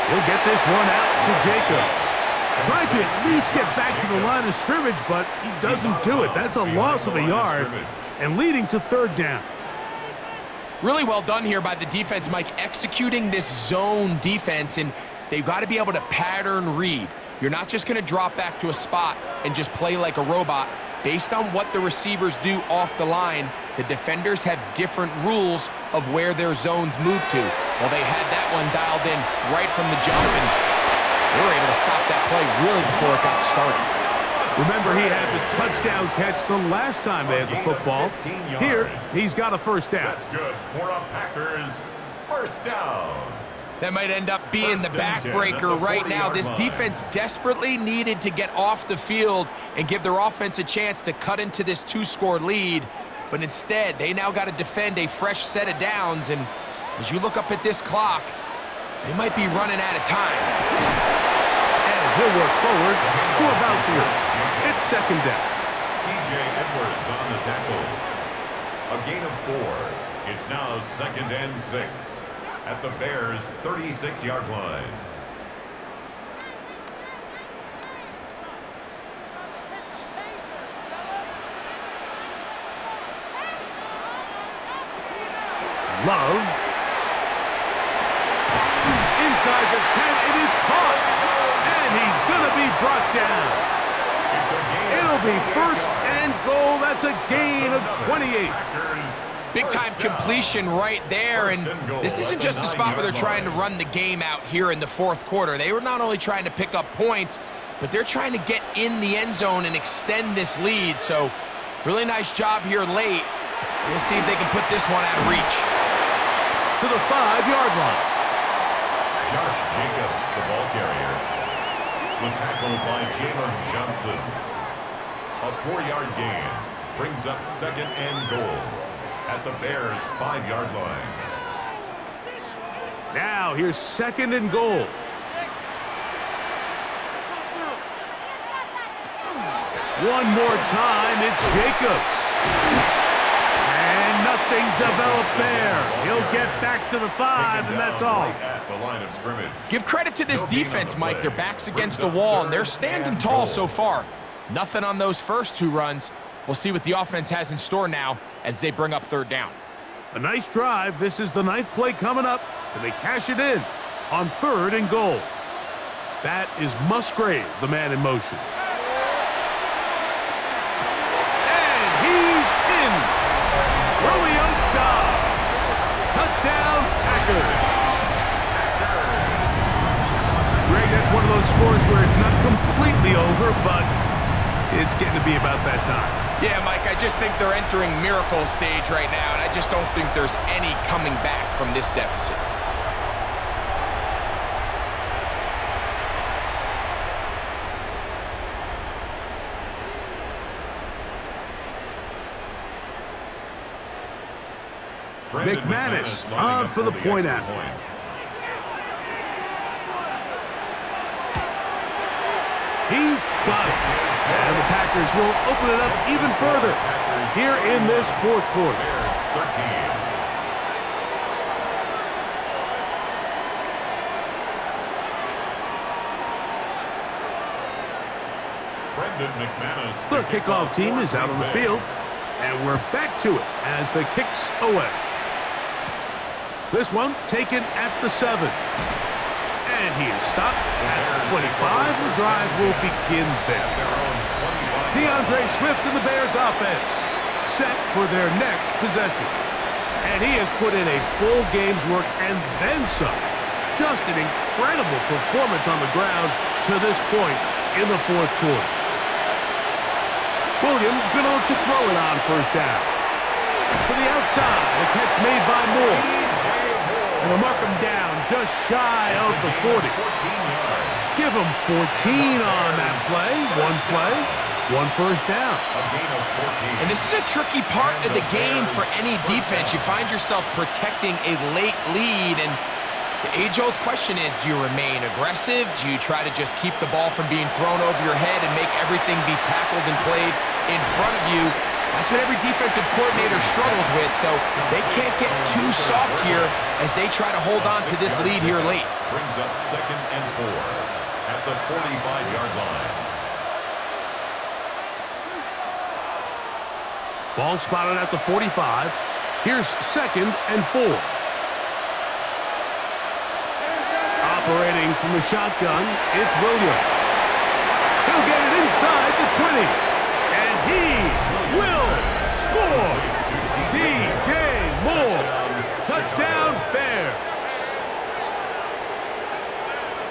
He'll get this one out to Jacobs. Trying to at least get back to the line of scrimmage, but he doesn't do it. That's a loss of a yard and leading to third down. Really well done here by the defense, Mike, executing this zone defense, and they've got to be able to pattern read. You're not just going to drop back to a spot and just play like a robot. Based on what the receivers do off the line, the defenders have different rules of where their zones move to. Well, they had that one dialed in right from the jump, and they were able to stop that play really before it got started. Remember, he had the touchdown catch the last time they had the football. Here, he's got a first down. That's good for a Packers first down. That might end up being the backbreaker right now. This defense desperately needed to get off the field and give their offense a chance to cut into this 2-score lead. But instead, they now got to defend a fresh set of downs. And as you look up at this clock, they might be running out of time. And he'll work forward for about 3. It's second down. TJ Edwards on the tackle. A gain of 4. It's now second and 6. At the Bears' 36-yard line. Love. Inside the 10, it is caught. And he's going to be brought down. It'll be first and goal. That's a gain of 28. Big-time completion right there, and this isn't just a spot where they're trying to run the game out here in the fourth quarter. They were not only trying to pick up points, but they're trying to get in the end zone and extend this lead. So, really nice job here late. We'll see if they can put this one out of reach. To the 5-yard line. Josh Jacobs, the ball carrier. The tackle by Jalen Johnson. A 4-yard gain brings up second and goal at the Bears' 5-yard line. Now here's second and goal. One more time, it's Jacobs. And nothing developed there. He'll get back to the 5, and that's all. At the line of scrimmage. Give credit to this defense, Mike. Their back's against the wall, and they're standing tall so far. Nothing on those first 2 runs. We'll see what the offense has in store now as they bring up 3rd down. A nice drive. This is the 9th play coming up, and they cash it in on 3rd and goal. That is Musgrave, the man in motion. And he's in. Romeo Dobbs. Touchdown, Packers. Greg, that's one of those scores where it's not completely over, but it's getting to be about that time. Yeah, Mike, I just think they're entering miracle stage right now, and I just don't think there's any coming back from this deficit. McManus on for the point after. He's got it. And the Packers will open it up even further here in this 4th quarter. Bears 13. Brendan McManus. The kickoff team is out on the field, and we're back to it as the kicks away. This one taken at the 7. And he is stopped at the 25. The drive will begin there. DeAndre Swift and the Bears offense set for their next possession. And he has put in a full game's work and then some. Just an incredible performance on the ground to this point in the 4th quarter. Williams going to look to throw it on 1st down. To the outside, a catch made by Moore. And they'll mark him down just shy of the 40. Give him 14 on that play. 1 1st down. And this is a tricky part of the game for any defense. You find yourself protecting a late lead, and the age-old question is, do you remain aggressive? Do you try to just keep the ball from being thrown over your head and make everything be tackled and played in front of you? That's what every defensive coordinator struggles with, so they can't get too soft here as they try to hold on to this lead here late. Brings up 2nd and 4 at the 45-yard line. Ball spotted at the 45. Here's 2nd and 4. Operating from the shotgun, it's Williams. He'll get it inside the 20. And he will score. DJ Moore. Touchdown, Bears.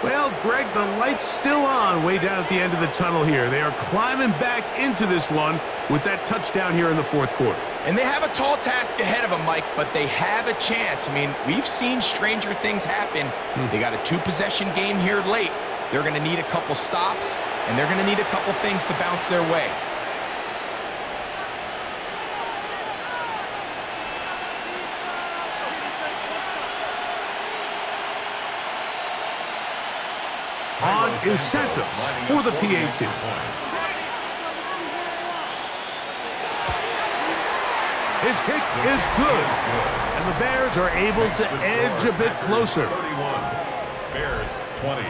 Well, Greg, the light's still on way down at the end of the tunnel here. They are climbing back into this one with that touchdown here in the 4th quarter. And they have a tall task ahead of them, Mike, but they have a chance. I mean, we've seen stranger things happen. They got a 2-possession game here late. They're going to need a couple stops, and they're going to need a couple things to bounce their way. On is Santos for the PAT. His kick is good, and the Bears are able to edge a bit closer. 31, Bears 20.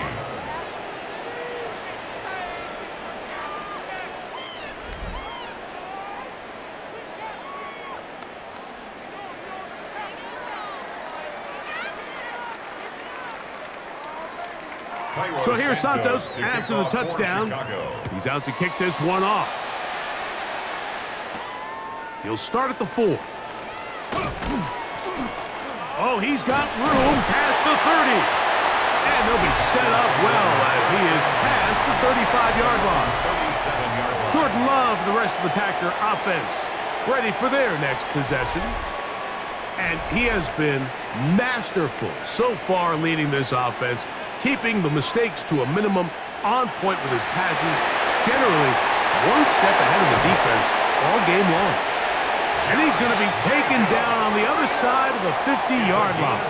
So here's Santos after the touchdown. He's out to kick this one off. He'll start at the 4. Oh, he's got room past the 30. And he'll be set up well as he is past the 35-yard line. Jordan Love, the rest of the Packer offense, ready for their next possession. And he has been masterful so far leading this offense, keeping the mistakes to a minimum, on point with his passes, generally one step ahead of the defense all game long. And he's going to be taken down on the other side of the 50-yard line.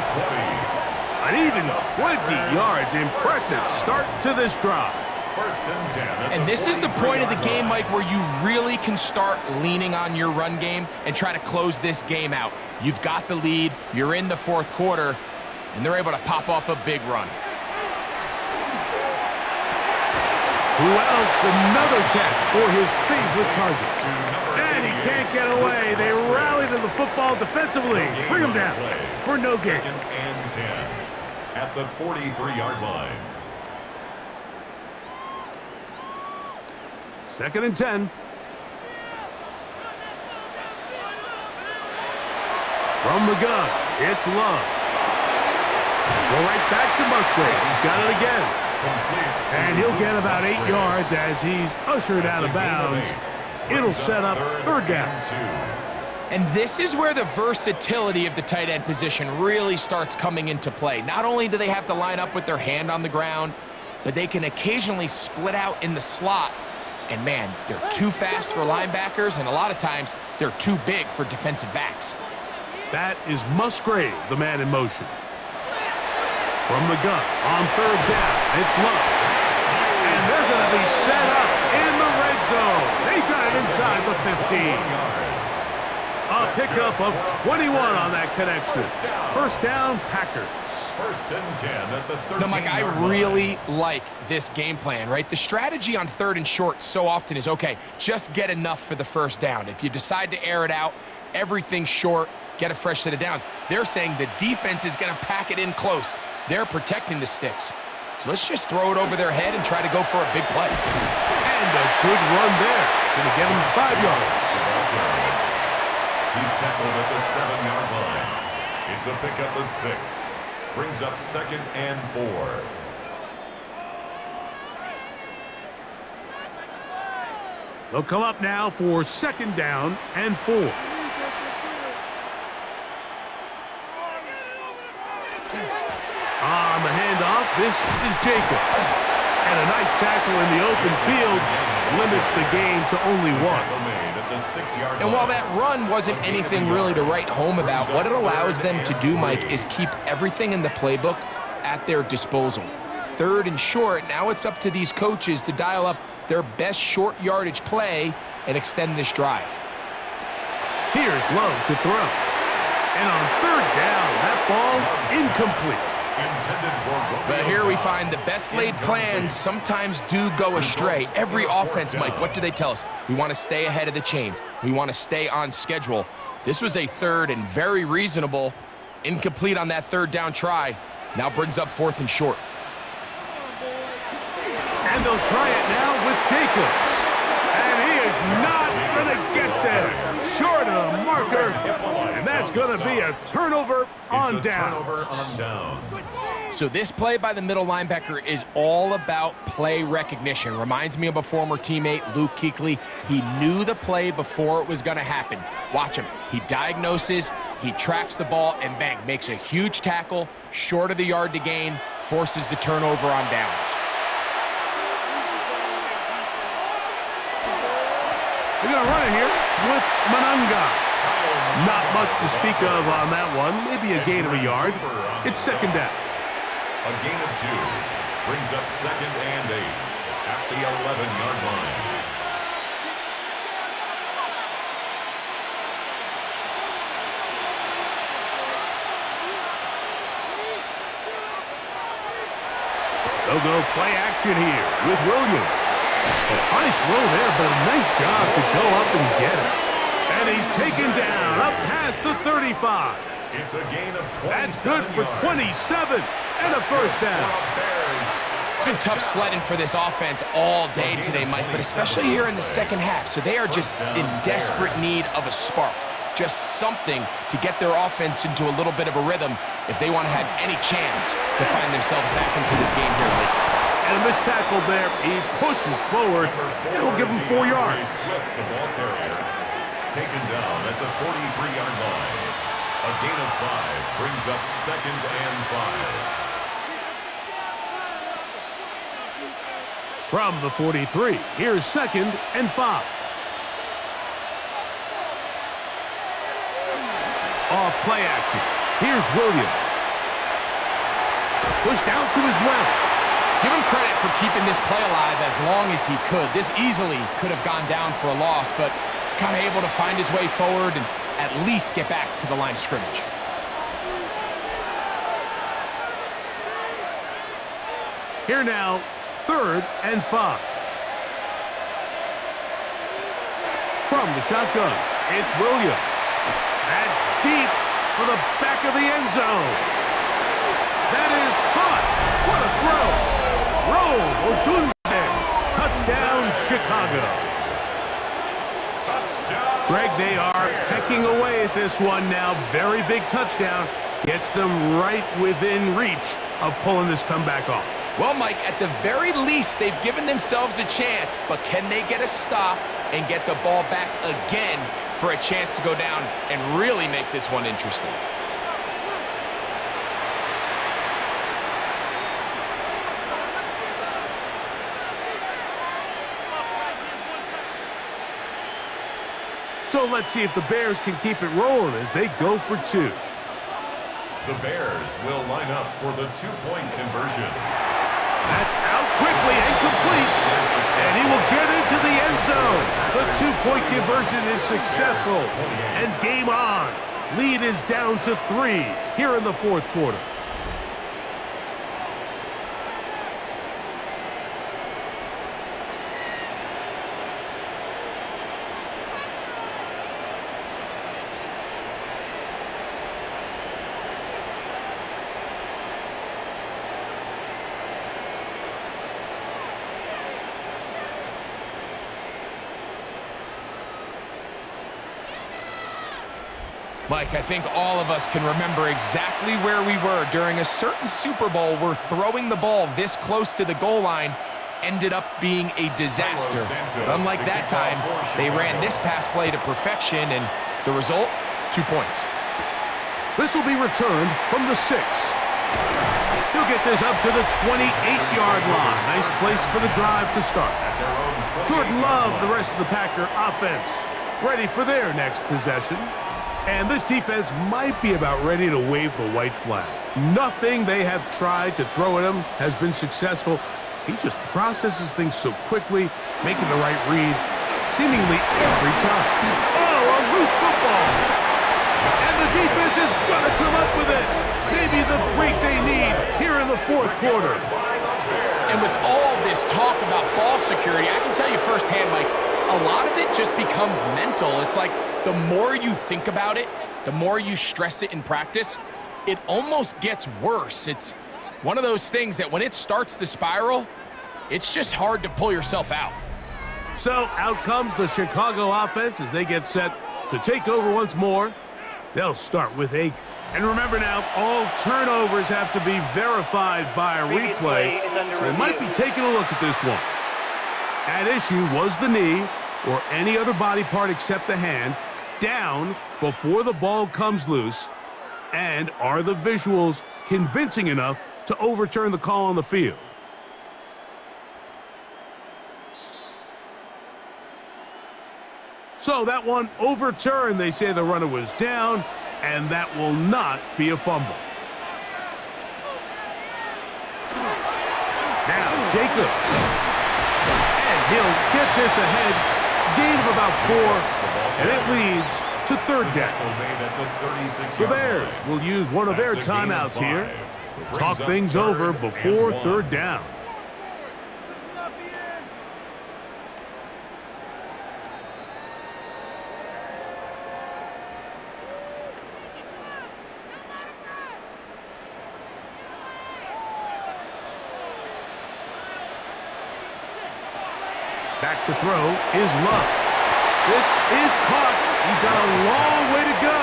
An even 20 yards. Impressive start to this drive. First and 10. And this is the point of the game, Mike, where you really can start leaning on your run game and try to close this game out. You've got the lead, you're in the fourth quarter, and they're able to pop off a big run. Who else? Another catch for his favorite target. And he can't get away. They rally to the football defensively. Bring him down for no gain. Second and 10 at the 43-yard line. Second and 10. From the gun, it's Love. Go right back to Musgrave. He's got it again. And he'll get about 8 yards as he's ushered out of bounds. It'll set up third down. And this is where the versatility of the tight end position really starts coming into play. Not only do they have to line up with their hand on the ground, but they can occasionally split out in the slot. And man, they're too fast for linebackers, and a lot of times they're too big for defensive backs. That is Musgrave, the man in motion. From the gun, on third down, it's Love. And they're going to be set up in the red zone. They got it inside the 15. A pickup of 21 on that connection. First down, Packers. First and 10 at the 13-yard line. No, Mike, I really like this game plan, right? The strategy on third and short so often is, okay, just get enough for the first down. If you decide to air it out, everything short, get a fresh set of downs. They're saying the defense is going to pack it in close. They're protecting the sticks. So let's just throw it over their head and try to go for a big play. And a good run there. Going to get him 5 yards. He's tackled at the 7-yard line. It's a pickup of 6. Brings up second and 4. They'll come up now for second down and 4. On the handoff, this is Jacobs. And a nice tackle in the open field limits the game to only 1. And while that run wasn't anything really to write home about, what it allows them to do, Mike, is keep everything in the playbook at their disposal. Third and short, now it's up to these coaches to dial up their best short yardage play and extend this drive. Here's Love to throw. And on third down, that ball incomplete. But here we find the best laid plans sometimes do go astray. Every offense, Mike, what do they tell us? We want to stay ahead of the chains. We want to stay on schedule. This was a third and very reasonable. Incomplete on that third down try. Now brings up fourth and short. And they'll try it now with Jacobs. And he is not going to get there. Short of the marker. And that's going to be a turnover on down. So this play by the middle linebacker is all about play recognition. Reminds me of a former teammate, Luke Kuechly. He knew the play before it was going to happen. Watch him. He diagnoses, he tracks the ball, and bang, makes a huge tackle, short of the yard to gain, forces the turnover on downs. They're going to run it here with Mananga. Not much to speak of on that one. Maybe a gain of a yard. It's second down. A gain of 2 brings up second and 8 at the 11-yard line. They'll go play action here with Williams. A high throw there, but a nice job to go up and get it. And he's taken down up past the 35. It's a gain of 27 That's good for 27 and a first down. It's been tough sledding for this offense all day today, Mike, but especially here in the second half. So they are just in desperate need of a spark, just something to get their offense into a little bit of a rhythm if they want to have any chance to find themselves back into this game here late. And a missed tackle there. He pushes forward. It'll give him 4 yards. The ball carrier taken down at the 43-yard line. A gain of 5 brings up second and 5. From the 43, here's second and 5. Off play action. Here's Williams. Pushed out to his left. Give him credit for keeping this play alive as long as he could. This easily could have gone down for a loss, but he's kind of able to find his way forward and at least get back to the line of scrimmage. Here now, 3rd and 5. From the shotgun, it's Williams. That's deep for the back of the end zone. That is caught. What a throw. Odunze. Touchdown, Chicago. Touchdown. Greg, they are pecking away at this one now. Very big touchdown. Gets them right within reach of pulling this comeback off. Well, Mike, at the very least, they've given themselves a chance, but can they get a stop and get the ball back again for a chance to go down and really make this one interesting? So let's see if the Bears can keep it rolling as they go for 2. The Bears will line up for the 2-point conversion. That's out quickly and complete, and he will get into the end zone. The 2-point conversion is successful, and game on. Lead is down to 3 here in the 4th quarter. Mike, I think all of us can remember exactly where we were during a certain Super Bowl where throwing the ball this close to the goal line ended up being a disaster. But unlike that time, they ran this pass play to perfection, and the result, 2 points. This will be returned from the 6. He'll get this up to the 28-yard line. Nice place for the drive to start. Jordan Love, the rest of the Packer offense, ready for their next possession. And this defense might be about ready to wave the white flag. Nothing they have tried to throw at him has been successful. He just processes things so quickly, making the right read, seemingly every time. Oh, a loose football. And the defense is going to come up with it. Maybe the break they need here in the 4th quarter. And with all this talk about ball security, I can tell you firsthand, Mike, a lot of it just becomes mental. It's like the more you think about it, the more you stress it in practice, it almost gets worse. It's one of those things that when it starts to spiral, it's just hard to pull yourself out. So out comes the Chicago offense as they get set to take over once more. They'll start with a... And remember now, all turnovers have to be verified by a replay, so they might be taking a look at this one. At issue was the knee, or any other body part except the hand, down before the ball comes loose, and are the visuals convincing enough to overturn the call on the field? So that one overturned. They say the runner was down, and that will not be a fumble. Now Jacobs, and he'll get this ahead. Gain of about 4, and it leads to 3rd down. The Bears will use one of their timeouts here to talk things over before 3rd down. Back to throw is Love. This is caught. He's got a long way to go.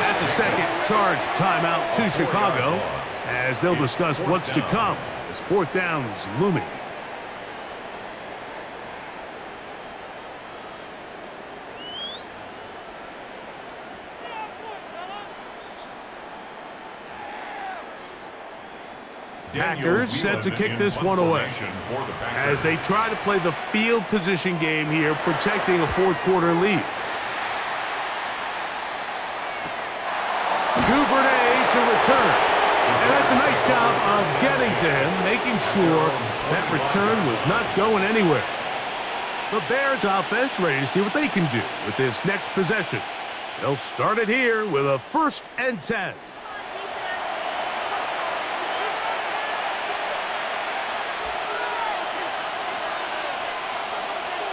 That's a second charge timeout to Chicago as they'll discuss what's to come as 4th down is looming. Packers set to kick this one away as they try to play the field position game here, protecting a 4th quarter lead. Duvernay to return. And that's a nice job of getting to him, making sure that return was not going anywhere. The Bears offense ready to see what they can do with this next possession. They'll start it here with a 1st and 10.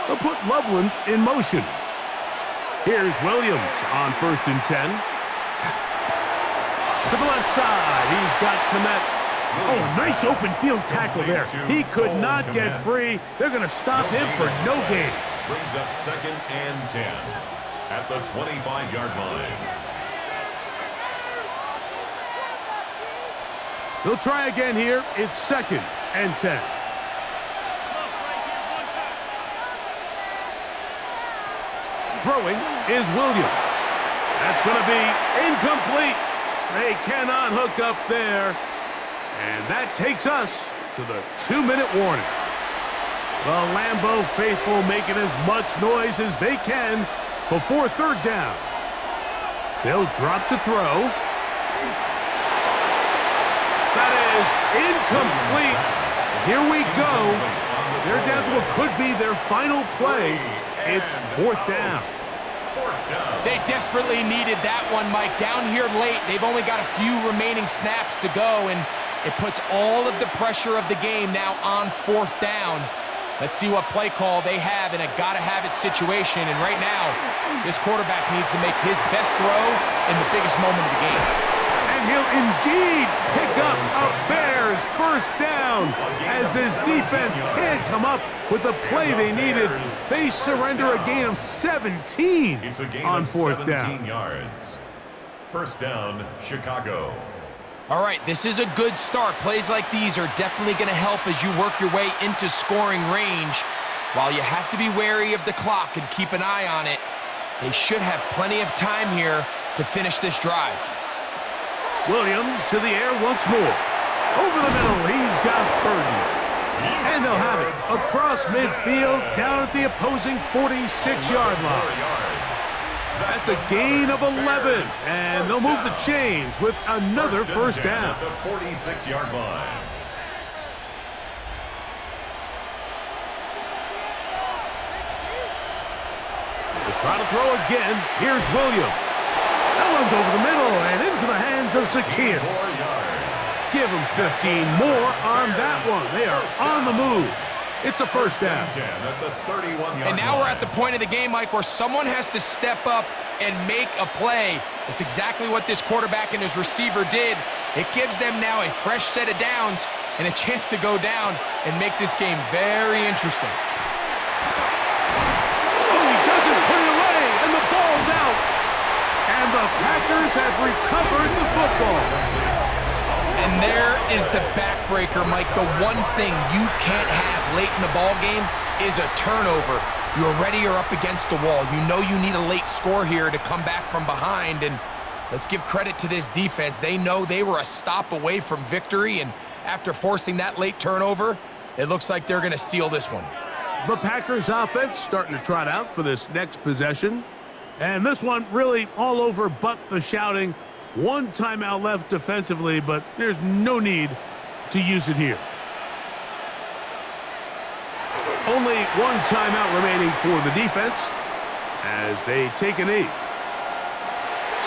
They'll put Loveland in motion. Here's Williams on 1st and 10. To the left side, he's got Kmet. Oh, a nice open field tackle there. He could not get free. They're going to stop him for no gain. Brings up 2nd and 10 at the 25-yard line. They'll try again here. It's 2nd and 10. Throwing is Williams. That's going to be incomplete. They cannot hook up there. And that takes us to the 2-minute warning. The Lambeau faithful making as much noise as they can before 3rd down. They'll drop to throw. That is incomplete. Here we go. They're down to what could be their final play. It's 4th down. They desperately needed that one, Mike. Down here late, they've only got a few remaining snaps to go, and it puts all of the pressure of the game now on 4th down. Let's see what play call they have in a gotta-have-it situation. And right now, this quarterback needs to make his best throw in the biggest moment of the game. And he'll indeed pick up a Bears 1st down as this defense can't come up with the play they needed. They surrender a gain of 17 It's a gain on of 4th 17 down. yards. 1st down, Chicago. All right, this is a good start. Plays like these are definitely going to help as you work your way into scoring range. While you have to be wary of the clock and keep an eye on it, they should have plenty of time here to finish this drive. Williams to the air once more. Over the middle, he's got Burden. And they'll have it across midfield down at the opposing 46-yard line. That's a gain of 11, and they'll move the chains with another 1st down. At the 46-yard line. They try to throw again. Here's Williams. That one's over the middle and into the hands of Zacchaeus. 4 yards. Give them 15 more on that one. They are on the move. It's a 1st down. 10 at the 31-yard And now we're line. at the point of the game, Mike, where someone has to step up and make a play. It's exactly what this quarterback and his receiver did. It gives them now a fresh set of downs and a chance to go down and make this game very interesting. Oh, he doesn't put it away, and the ball's out. And the Packers have recovered the football. And there is the backbreaker, Mike. The one thing you can't have late in the ball game is a turnover. You're already up against the wall. You know you need a late score here to come back from behind. And let's give credit to this defense. They know they were a stop away from victory. And after forcing that late turnover, it looks like they're going to seal this one. The Packers offense starting to trot out for this next possession. And this one really all over but the shouting. One timeout left defensively, but there's no need to use it here. Only one timeout remaining for the defense as they take a knee.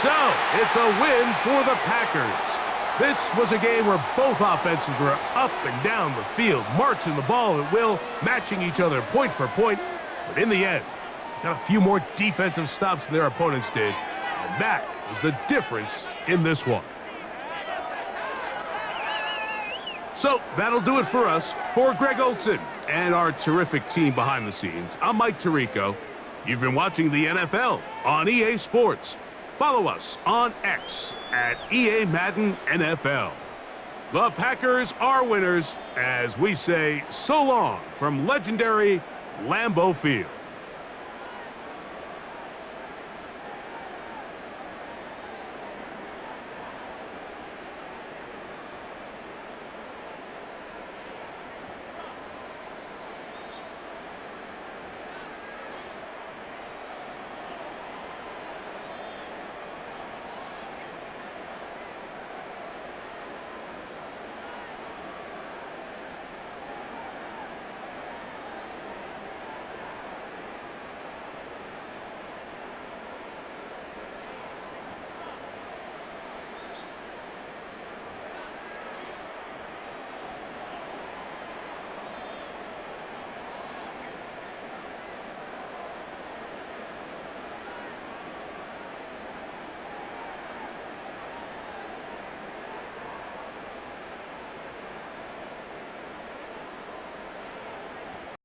So, it's a win for the Packers. This was a game where both offenses were up and down the field, marching the ball at will, matching each other point for point. But in the end, got a few more defensive stops than their opponents did. And that is the difference in this one. So that'll do it for us. For Greg Olson and our terrific team behind the scenes, I'm Mike Tirico. You've been watching the NFL on EA Sports. Follow us on X at EA Madden NFL. The Packers are winners as we say so long from legendary Lambeau Field.